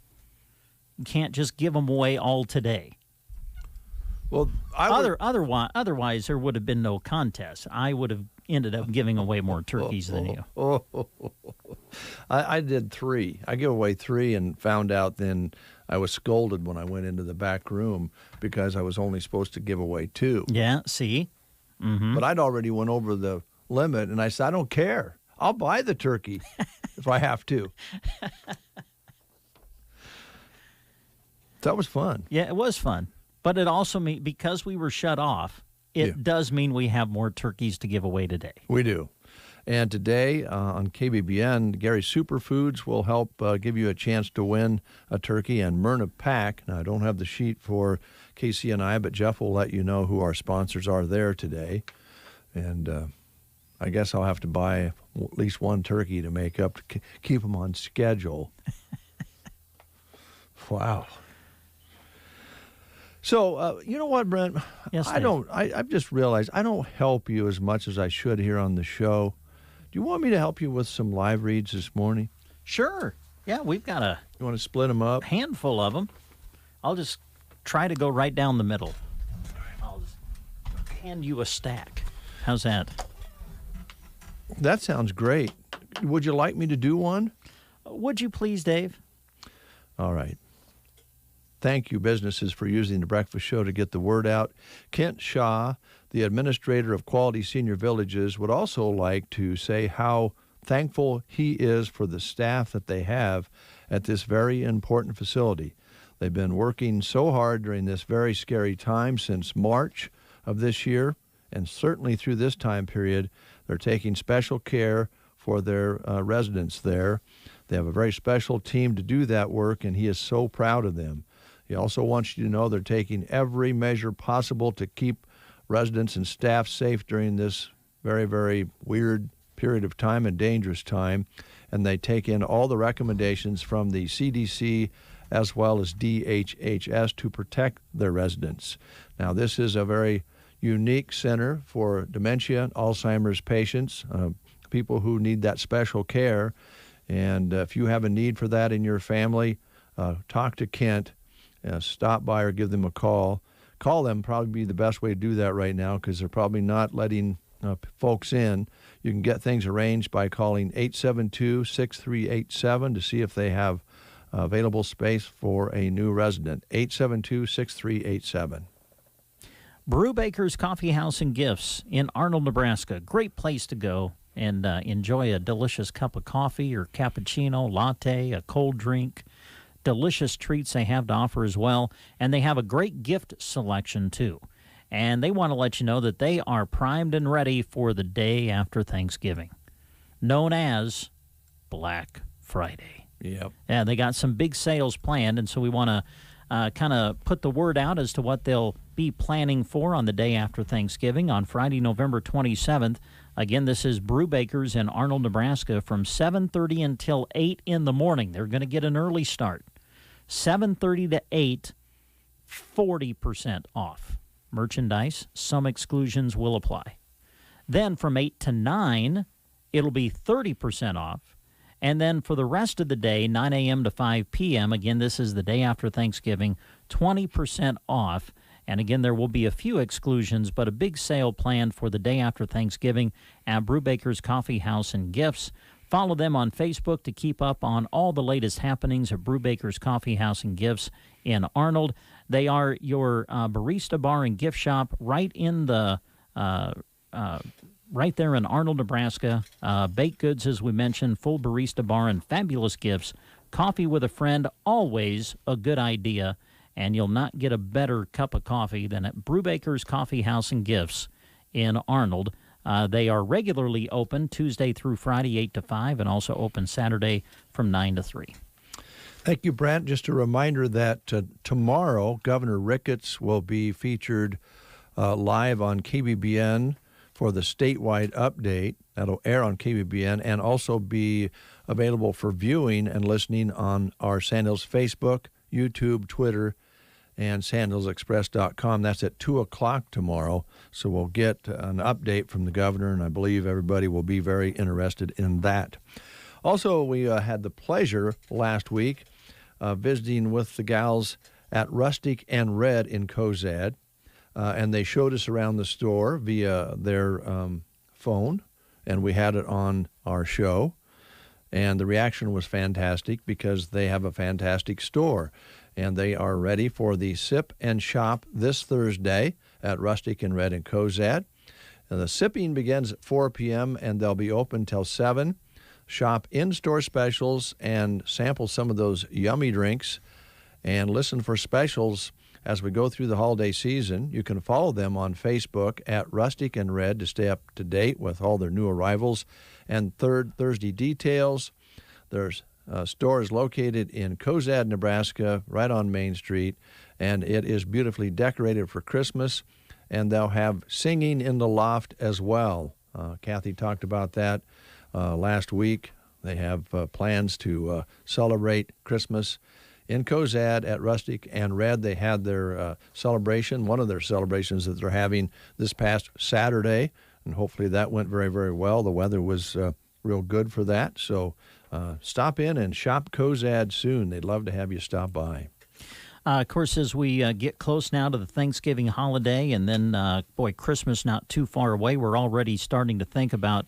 Speaker 2: You can't just give them away all today.
Speaker 1: Well,
Speaker 2: otherwise there would have been no contest. I would have ended up giving away more turkeys than you.
Speaker 1: I did 3. I gave away 3 and found out then I was scolded when I went into the back room because I was only supposed to give away 2.
Speaker 2: Yeah, see? Mm-hmm.
Speaker 1: But I'd already went over the limit, and I said, I don't care. I'll buy the turkey if I have to. That was fun.
Speaker 2: Yeah, it was fun. But it also means, because we were shut off, it does mean we have more turkeys to give away today.
Speaker 1: We do. And today on KBBN, Gary Superfoods will help give you a chance to win a turkey, and Myrna Pack. Now, I don't have the sheet for Casey and I, but Jeff will let you know who our sponsors are there today. And I guess I'll have to buy at least one turkey to make up to keep them on schedule. Wow. So, you know what, Brent?
Speaker 2: Yes,
Speaker 1: I've just realized I don't help you as much as I should here on the show. Do you want me to help you with some live reads this morning?
Speaker 2: Sure. Yeah, we've got
Speaker 1: You want to split them up?
Speaker 2: Handful of them. I'll just try to go right down the middle. I'll just hand you a stack. How's that?
Speaker 1: That sounds great. Would you like me to do one?
Speaker 2: Would you please, Dave?
Speaker 1: All right. Thank you, businesses, for using the breakfast show to get the word out. Kent Shaw, the administrator of Quality Senior Villages, would also like to say how thankful he is for the staff that they have at this very important facility. They've been working so hard during this very scary time since March of this year, and certainly through this time period, they're taking special care for their residents there. They have a very special team to do that work, and he is so proud of them. He also wants you to know they're taking every measure possible to keep residents and staff safe during this very, very weird period of time and dangerous time. And they take in all the recommendations from the CDC as well as DHHS to protect their residents. Now, this is a very unique center for dementia, Alzheimer's patients, people who need that special care. And if you have a need for that in your family, talk to Kent. Stop by or give them a call. Call them, probably be the best way to do that right now, because they're probably not letting folks in. You can get things arranged by calling 872-6387 to see if they have available space for a new resident. 872-6387.
Speaker 2: Brubaker's Coffee House and Gifts in Arnold, Nebraska. Great place to go and enjoy a delicious cup of coffee or cappuccino, latte, a cold drink. Delicious treats they have to offer as well, and they have a great gift selection too. And they want to let you know that they are primed and ready for the day after Thanksgiving, known as Black Friday.
Speaker 1: Yep.
Speaker 2: Yeah, they got some big sales planned, and so we want to kind of put the word out as to what they'll be planning for on the day after Thanksgiving on Friday, November 27th. Again, this is Brubaker's in Arnold, Nebraska from 7:30 until 8 in the morning. They're going to get an early start. 7:30 to 8, 40% off. Merchandise, some exclusions will apply. Then from 8 to 9, it'll be 30% off. And then for the rest of the day, 9 a.m. to 5 p.m., again, this is the day after Thanksgiving, 20% off. And again, there will be a few exclusions, but a big sale planned for the day after Thanksgiving at Brubaker's Coffee House and Gifts. Follow them on Facebook to keep up on all the latest happenings at Brubaker's Coffee House and Gifts in Arnold. They are your barista bar and gift shop right in the right there in Arnold, Nebraska. Baked goods, as we mentioned, full barista bar and fabulous gifts. Coffee with a friend, always a good idea, and you'll not get a better cup of coffee than at Brubaker's Coffee House and Gifts in Arnold. They are regularly open Tuesday through Friday, 8 to 5, and also open Saturday from 9 to 3.
Speaker 1: Thank you, Brent. Just a reminder that tomorrow, Governor Ricketts will be featured live on KBBN for the statewide update. That'll air on KBBN and also be available for viewing and listening on our Sandhills Facebook, YouTube, Twitter, and sandhillsexpress.com. That's at 2 o'clock tomorrow. So we'll get an update from the governor, and I believe everybody will be very interested in that. Also, we had the pleasure last week visiting with the gals at Rustic and Red in Cozad, and they showed us around the store via their phone, and we had it on our show, and the reaction was fantastic because they have a fantastic store, and they are ready for the Sip and Shop this Thursday at Rustic and Red in Cozad. And the sipping begins at 4 p.m., and they'll be open till 7. Shop in-store specials and sample some of those yummy drinks and listen for specials as we go through the holiday season. You can follow them on Facebook at Rustic and Red to stay up to date with all their new arrivals and Thursday details. Their store is located in Cozad, Nebraska, right on Main Street, and it is beautifully decorated for Christmas, and they'll have singing in the loft as well. Kathy talked about that last week. They have plans to celebrate Christmas in Cozad at Rustic and Red. They had their celebration, one of their celebrations that they're having this past Saturday, and hopefully that went very, very well. The weather was real good for that. So stop in and shop Cozad soon. They'd love to have you stop by.
Speaker 2: Of course, as we get close now to the Thanksgiving holiday, and then, Christmas not too far away, we're already starting to think about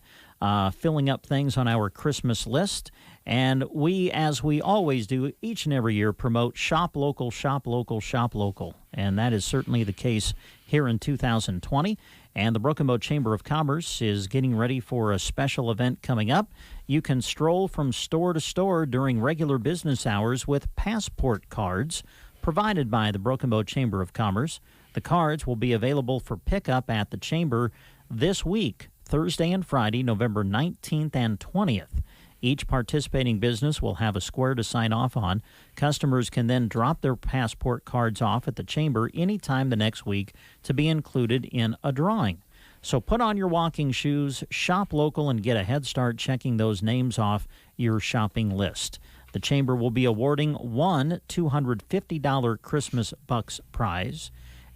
Speaker 2: filling up things on our Christmas list. And we, as we always do each and every year, promote shop local, shop local, shop local. And that is certainly the case here in 2020. And the Broken Bow Chamber of Commerce is getting ready for a special event coming up. You can stroll from store to store during regular business hours with passport cards provided by the Broken Bow Chamber of Commerce. The cards will be available for pickup at the Chamber this week, Thursday and Friday, November 19th and 20th. Each participating business will have a square to sign off on. Customers can then drop their passport cards off at the Chamber anytime the next week to be included in a drawing. So put on your walking shoes, shop local, and get a head start checking those names off your shopping list. The Chamber will be awarding one $250 Christmas Bucks prize,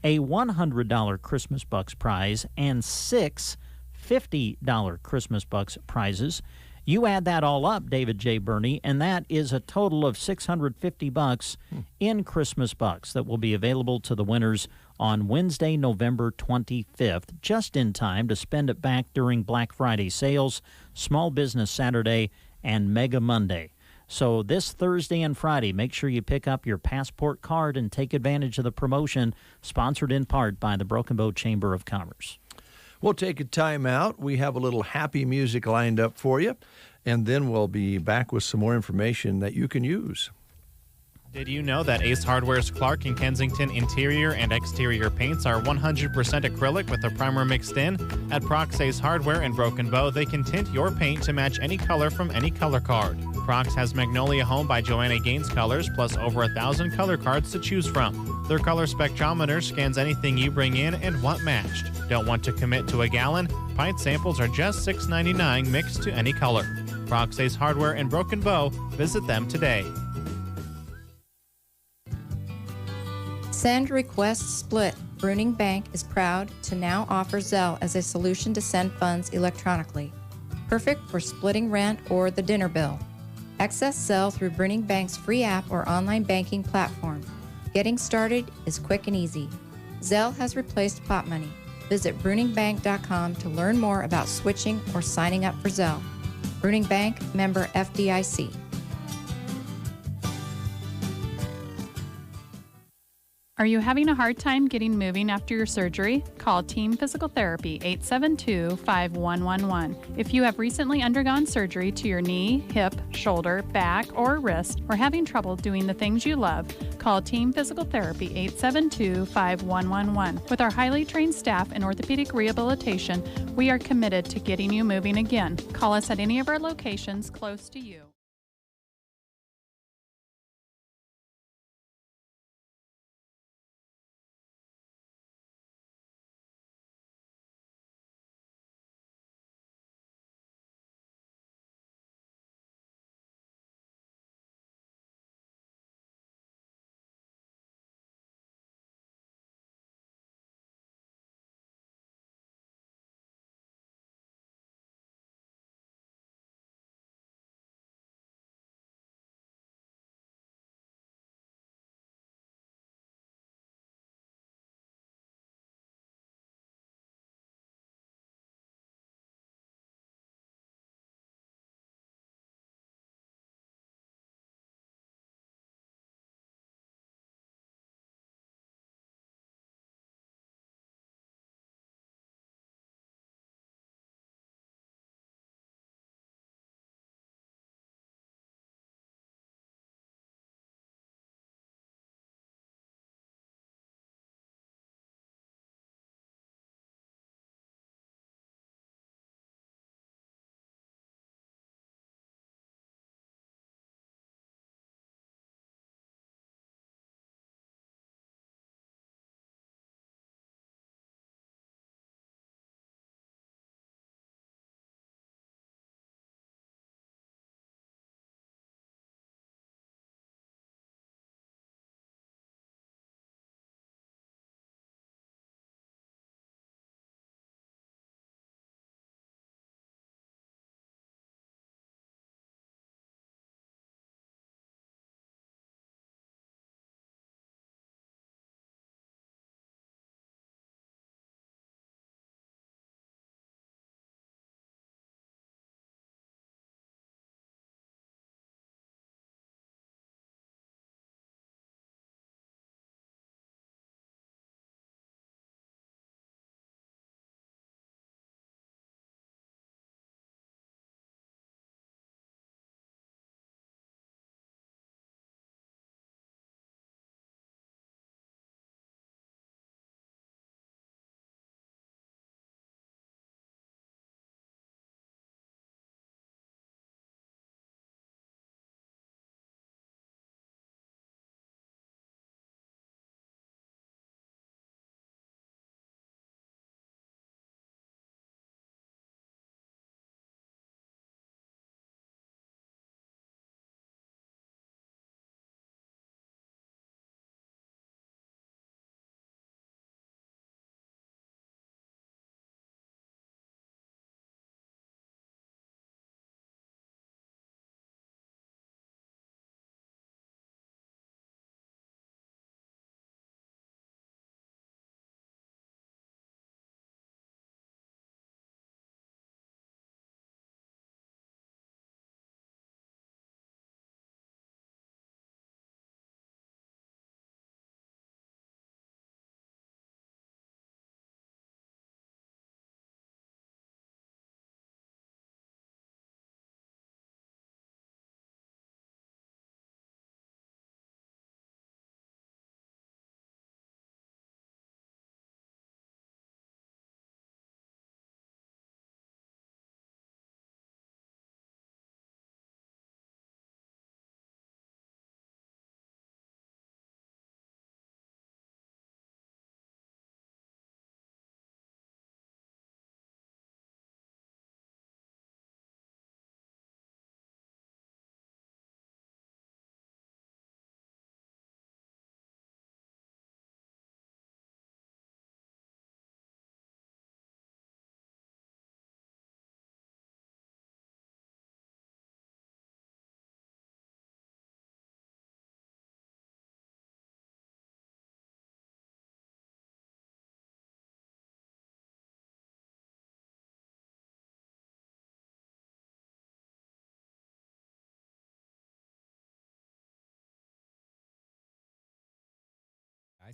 Speaker 2: a $100 Christmas Bucks prize, and six $50 Christmas Bucks prizes. You add that all up, David J. Burney, and that is a total of $650 in Christmas Bucks that will be available to the winners on Wednesday, November 25th, just in time to spend it back during Black Friday sales, Small Business Saturday, and Mega Monday. So this Thursday and Friday, make sure you pick up your passport card and take advantage of the promotion, sponsored in part by the Broken Bow Chamber of Commerce.
Speaker 1: We'll take a time out. We have a little happy music lined up for you, and then we'll be back with some more information that you can use.
Speaker 13: Did you know that Ace Hardware's Clark and Kensington interior and exterior paints are 100% acrylic with a primer mixed in? At Prox Ace Hardware in Broken Bow, they can tint your paint to match any color from any color card. Prox has Magnolia Home by Joanna Gaines colors, plus over 1,000 color cards to choose from. Their color spectrometer scans anything you bring in and want matched. Don't want to commit to a gallon? Pint samples are just $6.99 mixed to any color. Prox Ace Hardware in Broken Bow. Visit them today.
Speaker 9: Send Request Split. Bruning Bank is proud to now offer Zelle as a solution to send funds electronically. Perfect for splitting rent or the dinner bill. Access Zelle through Bruning Bank's free app or online banking platform. Getting started is quick and easy. Zelle has replaced pot money. Visit bruningbank.com to learn more about switching or signing up for Zelle. Bruning Bank, member FDIC.
Speaker 11: Are you having a hard time getting moving after your surgery? Call Team Physical Therapy 872-5111. If you have recently undergone surgery to your knee, hip, shoulder, back, or wrist, or having trouble doing the things you love, call Team Physical Therapy 872-5111. With our highly trained staff in orthopedic rehabilitation, we are committed to getting you moving again. Call us at any of our locations close to you.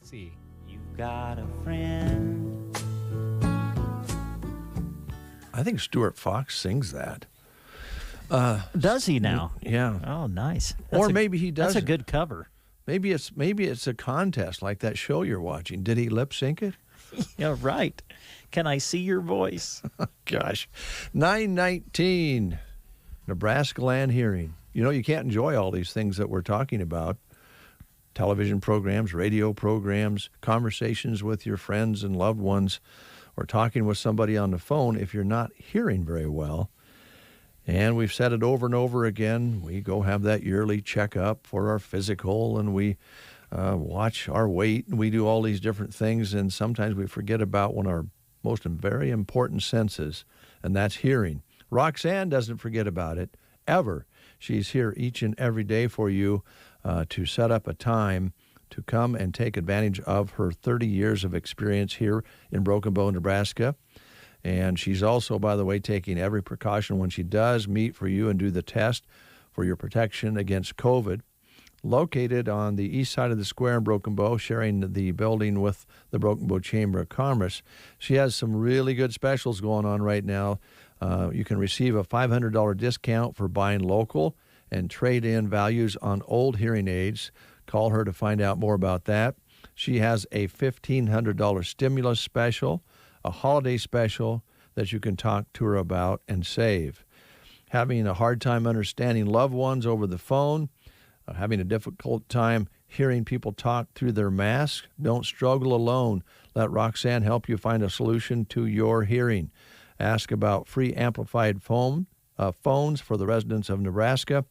Speaker 3: See.
Speaker 12: You've got a friend.
Speaker 1: I think Stuart Fox sings that.
Speaker 2: Does he now?
Speaker 1: Yeah.
Speaker 2: Oh, nice.
Speaker 1: Or maybe he does.
Speaker 2: That's a good cover.
Speaker 1: Maybe it's a contest like that show you're watching. Did he lip sync it?
Speaker 2: Yeah, right. Can I see your voice?
Speaker 1: Gosh. 919, Nebraska Land Hearing. You know, you can't enjoy all these things that we're talking about. Television programs, radio programs, conversations with your friends and loved ones, or talking with somebody on the phone if you're not hearing very well. And we've said it over and over again. We go have that yearly checkup for our physical, and we watch our weight, and we do all these different things, and sometimes we forget about one of our most very important senses, and that's hearing. Roxanne doesn't forget about it, ever. She's here each and every day for you to set up a time to come and take advantage of her 30 years of experience here in Broken Bow, Nebraska. And she's also, by the way, taking every precaution when she does meet for you and do the test for your protection against COVID. Located on the east side of the square in Broken Bow, sharing the building with the Broken Bow Chamber of Commerce. She has some really good specials going on right now. You can receive a $500 discount for buying local and trade-in values on old hearing aids. Call her to find out more about that. She has a $1,500 stimulus special, a holiday special that you can talk to her about and save. Having a hard time understanding loved ones over the phone, having a difficult time hearing people talk through their masks, don't struggle alone. Let Roxanne help you find a solution to your hearing. Ask about free amplified phones for the residents of Nebraska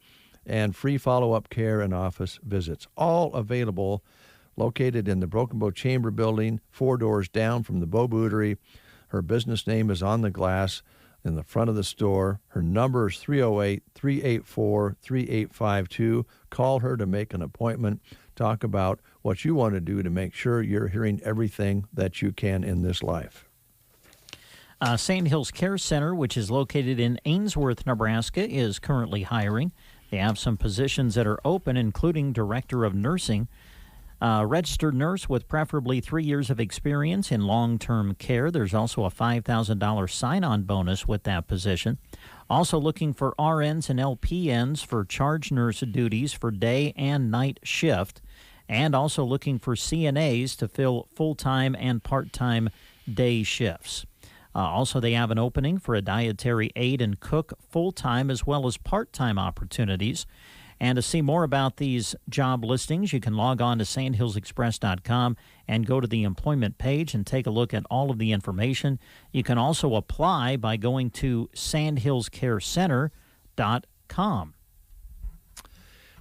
Speaker 1: and free follow-up care and office visits. All available, located in the Broken Bow Chamber building, 4 doors down from the Bow Bootery. Her business name is on the glass in the front of the store. Her number is 308-384-3852. Call her to make an appointment. Talk about what you want to do to make sure you're hearing everything that you can in this life.
Speaker 2: Sandhills Care Center, which is located in Ainsworth, Nebraska, is currently hiring. They have some positions that are open, including Director of Nursing. Registered nurse with preferably 3 years of experience in long-term care. There's also a $5,000 sign-on bonus with that position. Also looking for RNs and LPNs for charge nurse duties for day and night shift. And also looking for CNAs to fill full-time and part-time day shifts. Also, they have an opening for a dietary aide and cook full-time as well as part-time opportunities. And to see more about these job listings, you can log on to sandhillsexpress.com and go to the employment page and take a look at all of the information. You can also apply by going to sandhillscarecenter.com.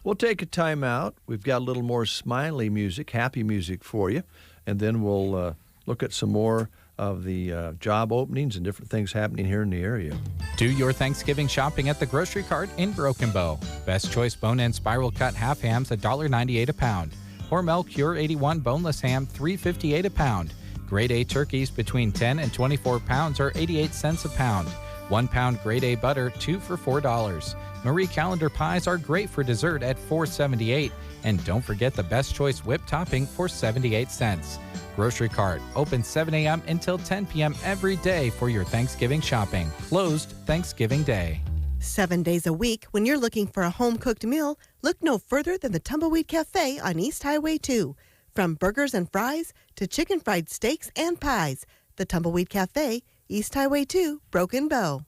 Speaker 1: We'll take a time out. We've got a little more smiley music, happy music for you, and then we'll look at some more of the job openings and different things happening here in the area.
Speaker 3: Do your Thanksgiving shopping at the Grocery Cart in Broken Bow. Best choice bone-in spiral cut half hams, $1.98 a pound. Hormel Cure 81 boneless ham, $3.58 a pound. Grade A turkeys between 10 and 24 pounds are 88 cents a pound. 1 pound Grade A butter, 2 for $4. Marie Callender pies are great for dessert at $4.78. And don't forget the best choice whipped topping for 78 cents. Grocery Cart, open 7 a.m. until 10 p.m. every day for your Thanksgiving shopping. Closed Thanksgiving Day.
Speaker 14: 7 days a week, when you're looking for a home-cooked meal, look no further than the Tumbleweed Cafe on East Highway 2. From burgers and fries to chicken fried steaks and pies, the Tumbleweed Cafe, East Highway 2, Broken Bow.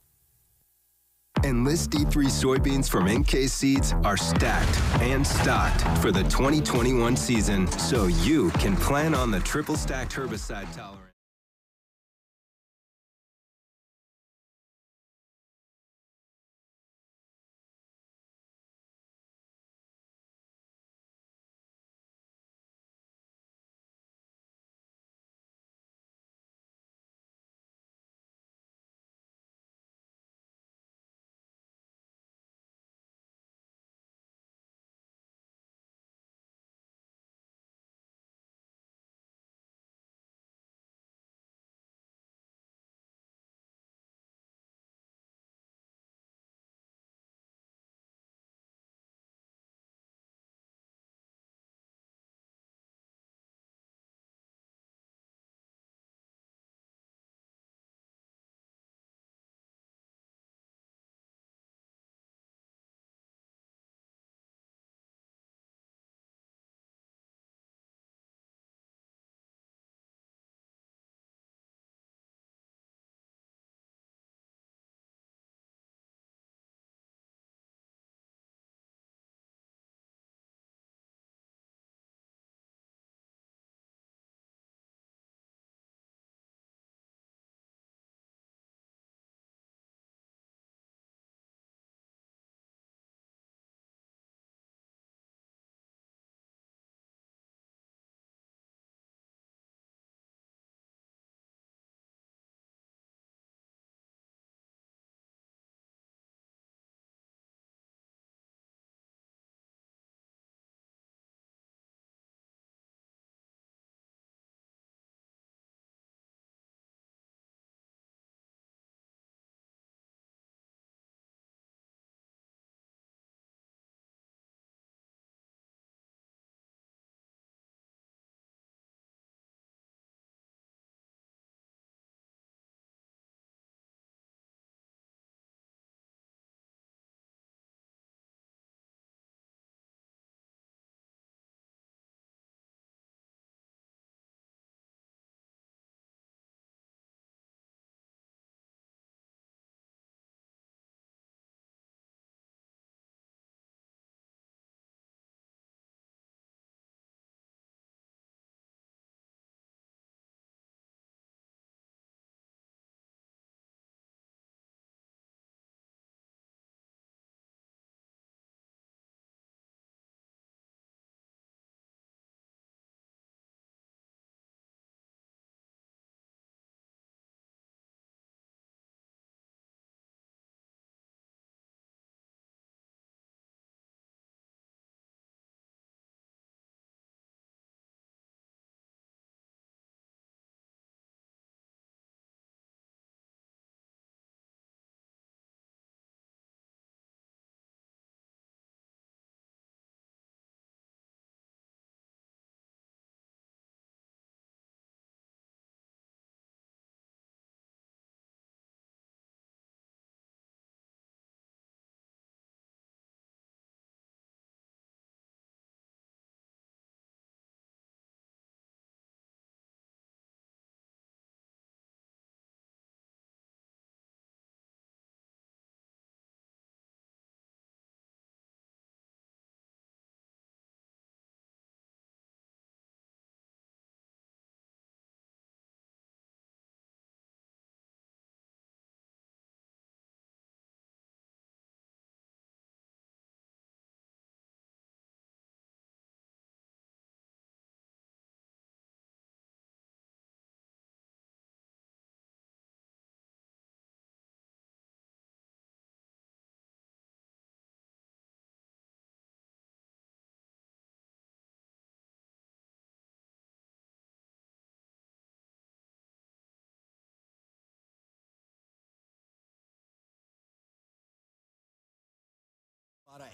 Speaker 15: Enlist D3 soybeans from NK Seeds are stacked and stocked for the 2021 season, so you can plan on the triple stacked herbicide tolerance.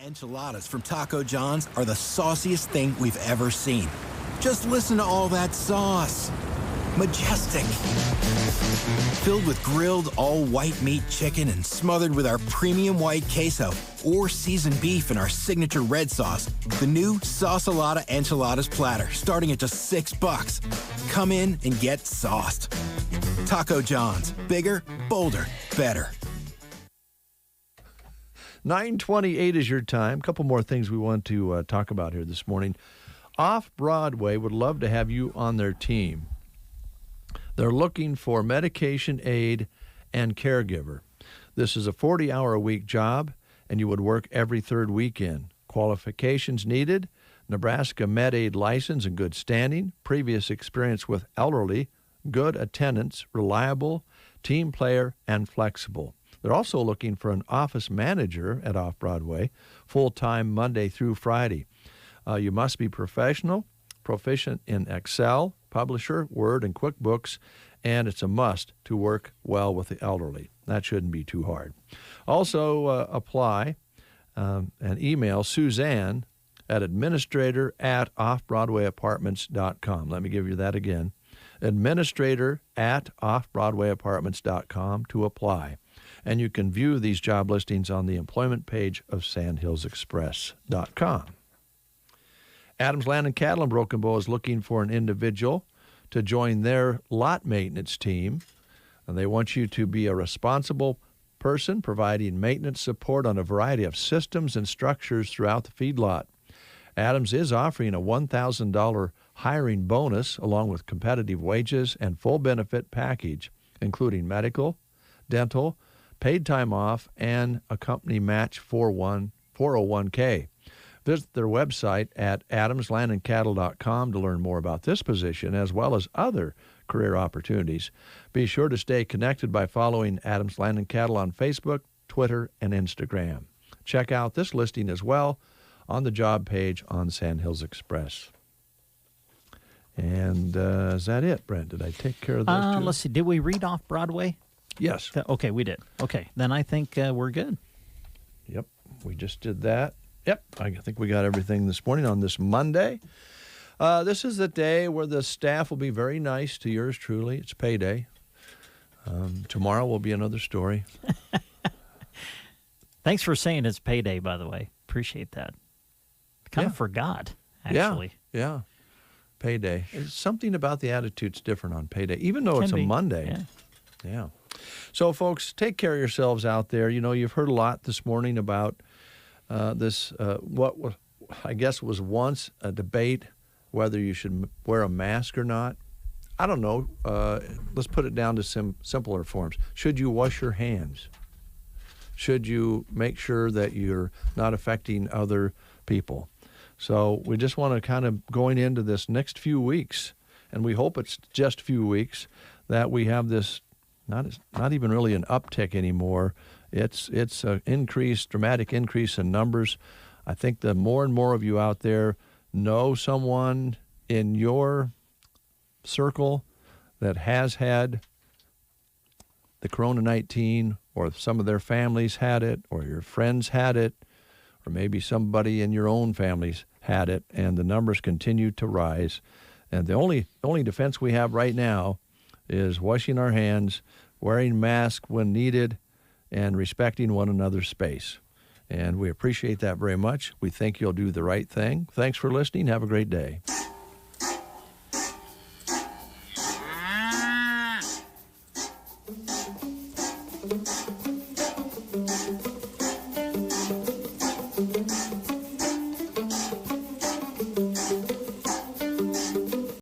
Speaker 19: Enchiladas from Taco John's are the sauciest thing we've ever seen. Just listen to all that sauce. Majestic. Filled with grilled all-white meat chicken and smothered with our premium white queso or seasoned beef in our signature red sauce. The new Sauce-a-Lotta Enchiladas platter, starting at just $6. Come in and get sauced. Taco John's. Bigger, bolder, better.
Speaker 1: 9:28 is your time. A couple more things we want to talk about here this morning. Off-Broadway would love to have you on their team. They're looking for medication aid and caregiver. This is a 40-hour-a-week job, and you would work every third weekend. Qualifications needed: Nebraska Med-Aid license in good standing, previous experience with elderly, good attendance, reliable, team player, and flexible. They're also looking for an office manager at Off-Broadway, full-time Monday through Friday. You must be professional, proficient in Excel, Publisher, Word, and QuickBooks, and it's a must to work well with the elderly. That shouldn't be too hard. Also apply and email Suzanne at administrator@offbroadwayapartments.com. Let me give you that again. Administrator@offbroadwayapartments.com to apply. And you can view these job listings on the employment page of sandhillsexpress.com. Adams Land and Cattle in Broken Bow is looking for an individual to join their lot maintenance team. And they want you to be a responsible person providing maintenance support on a variety of systems and structures throughout the feedlot. Adams is offering a $1,000 hiring bonus along with competitive wages and full benefit package, including medical, dental, paid time off, and a company match 401k. Visit their website at adamslandandcattle.com to learn more about this position as well as other career opportunities. Be sure to stay connected by following Adams Land and Cattle on Facebook, Twitter, and Instagram. Check out this listing as well on the job page on Sandhills Express. And is that it, Brent? Did I take care of those two?
Speaker 2: Let's see. Did we read Off-Broadway?
Speaker 1: Yes.
Speaker 2: Okay, we did. Okay, then I think we're good.
Speaker 1: Yep, we just did that. Yep, I think we got everything this morning on this Monday. This is the day where the staff will be very nice to yours truly. It's payday. Tomorrow will be another story.
Speaker 2: Thanks for saying it's payday, by the way. Appreciate that. Kind of forgot, actually.
Speaker 1: Yeah. Payday. It's something about the attitude's different on payday, even though it's a Monday. Yeah. So, folks, take care of yourselves out there. You know, you've heard a lot this morning about this, what I guess was once a debate, whether you should wear a mask or not. I don't know. Let's put it down to simpler forms. Should you wash your hands? Should you make sure that you're not affecting other people? So we just want to kind of going into this next few weeks, and we hope it's just a few weeks, that we have this not even really an uptick anymore. It's an dramatic increase in numbers. I think the more and more of you out there know someone in your circle that has had the Corona-19, or some of their families had it, or your friends had it, or maybe somebody in your own families had it, and the numbers continue to rise. And the only defense we have right now is washing our hands, wearing masks when needed, and respecting one another's space. And we appreciate that very much. We think you'll do the right thing. Thanks for listening. Have a great day.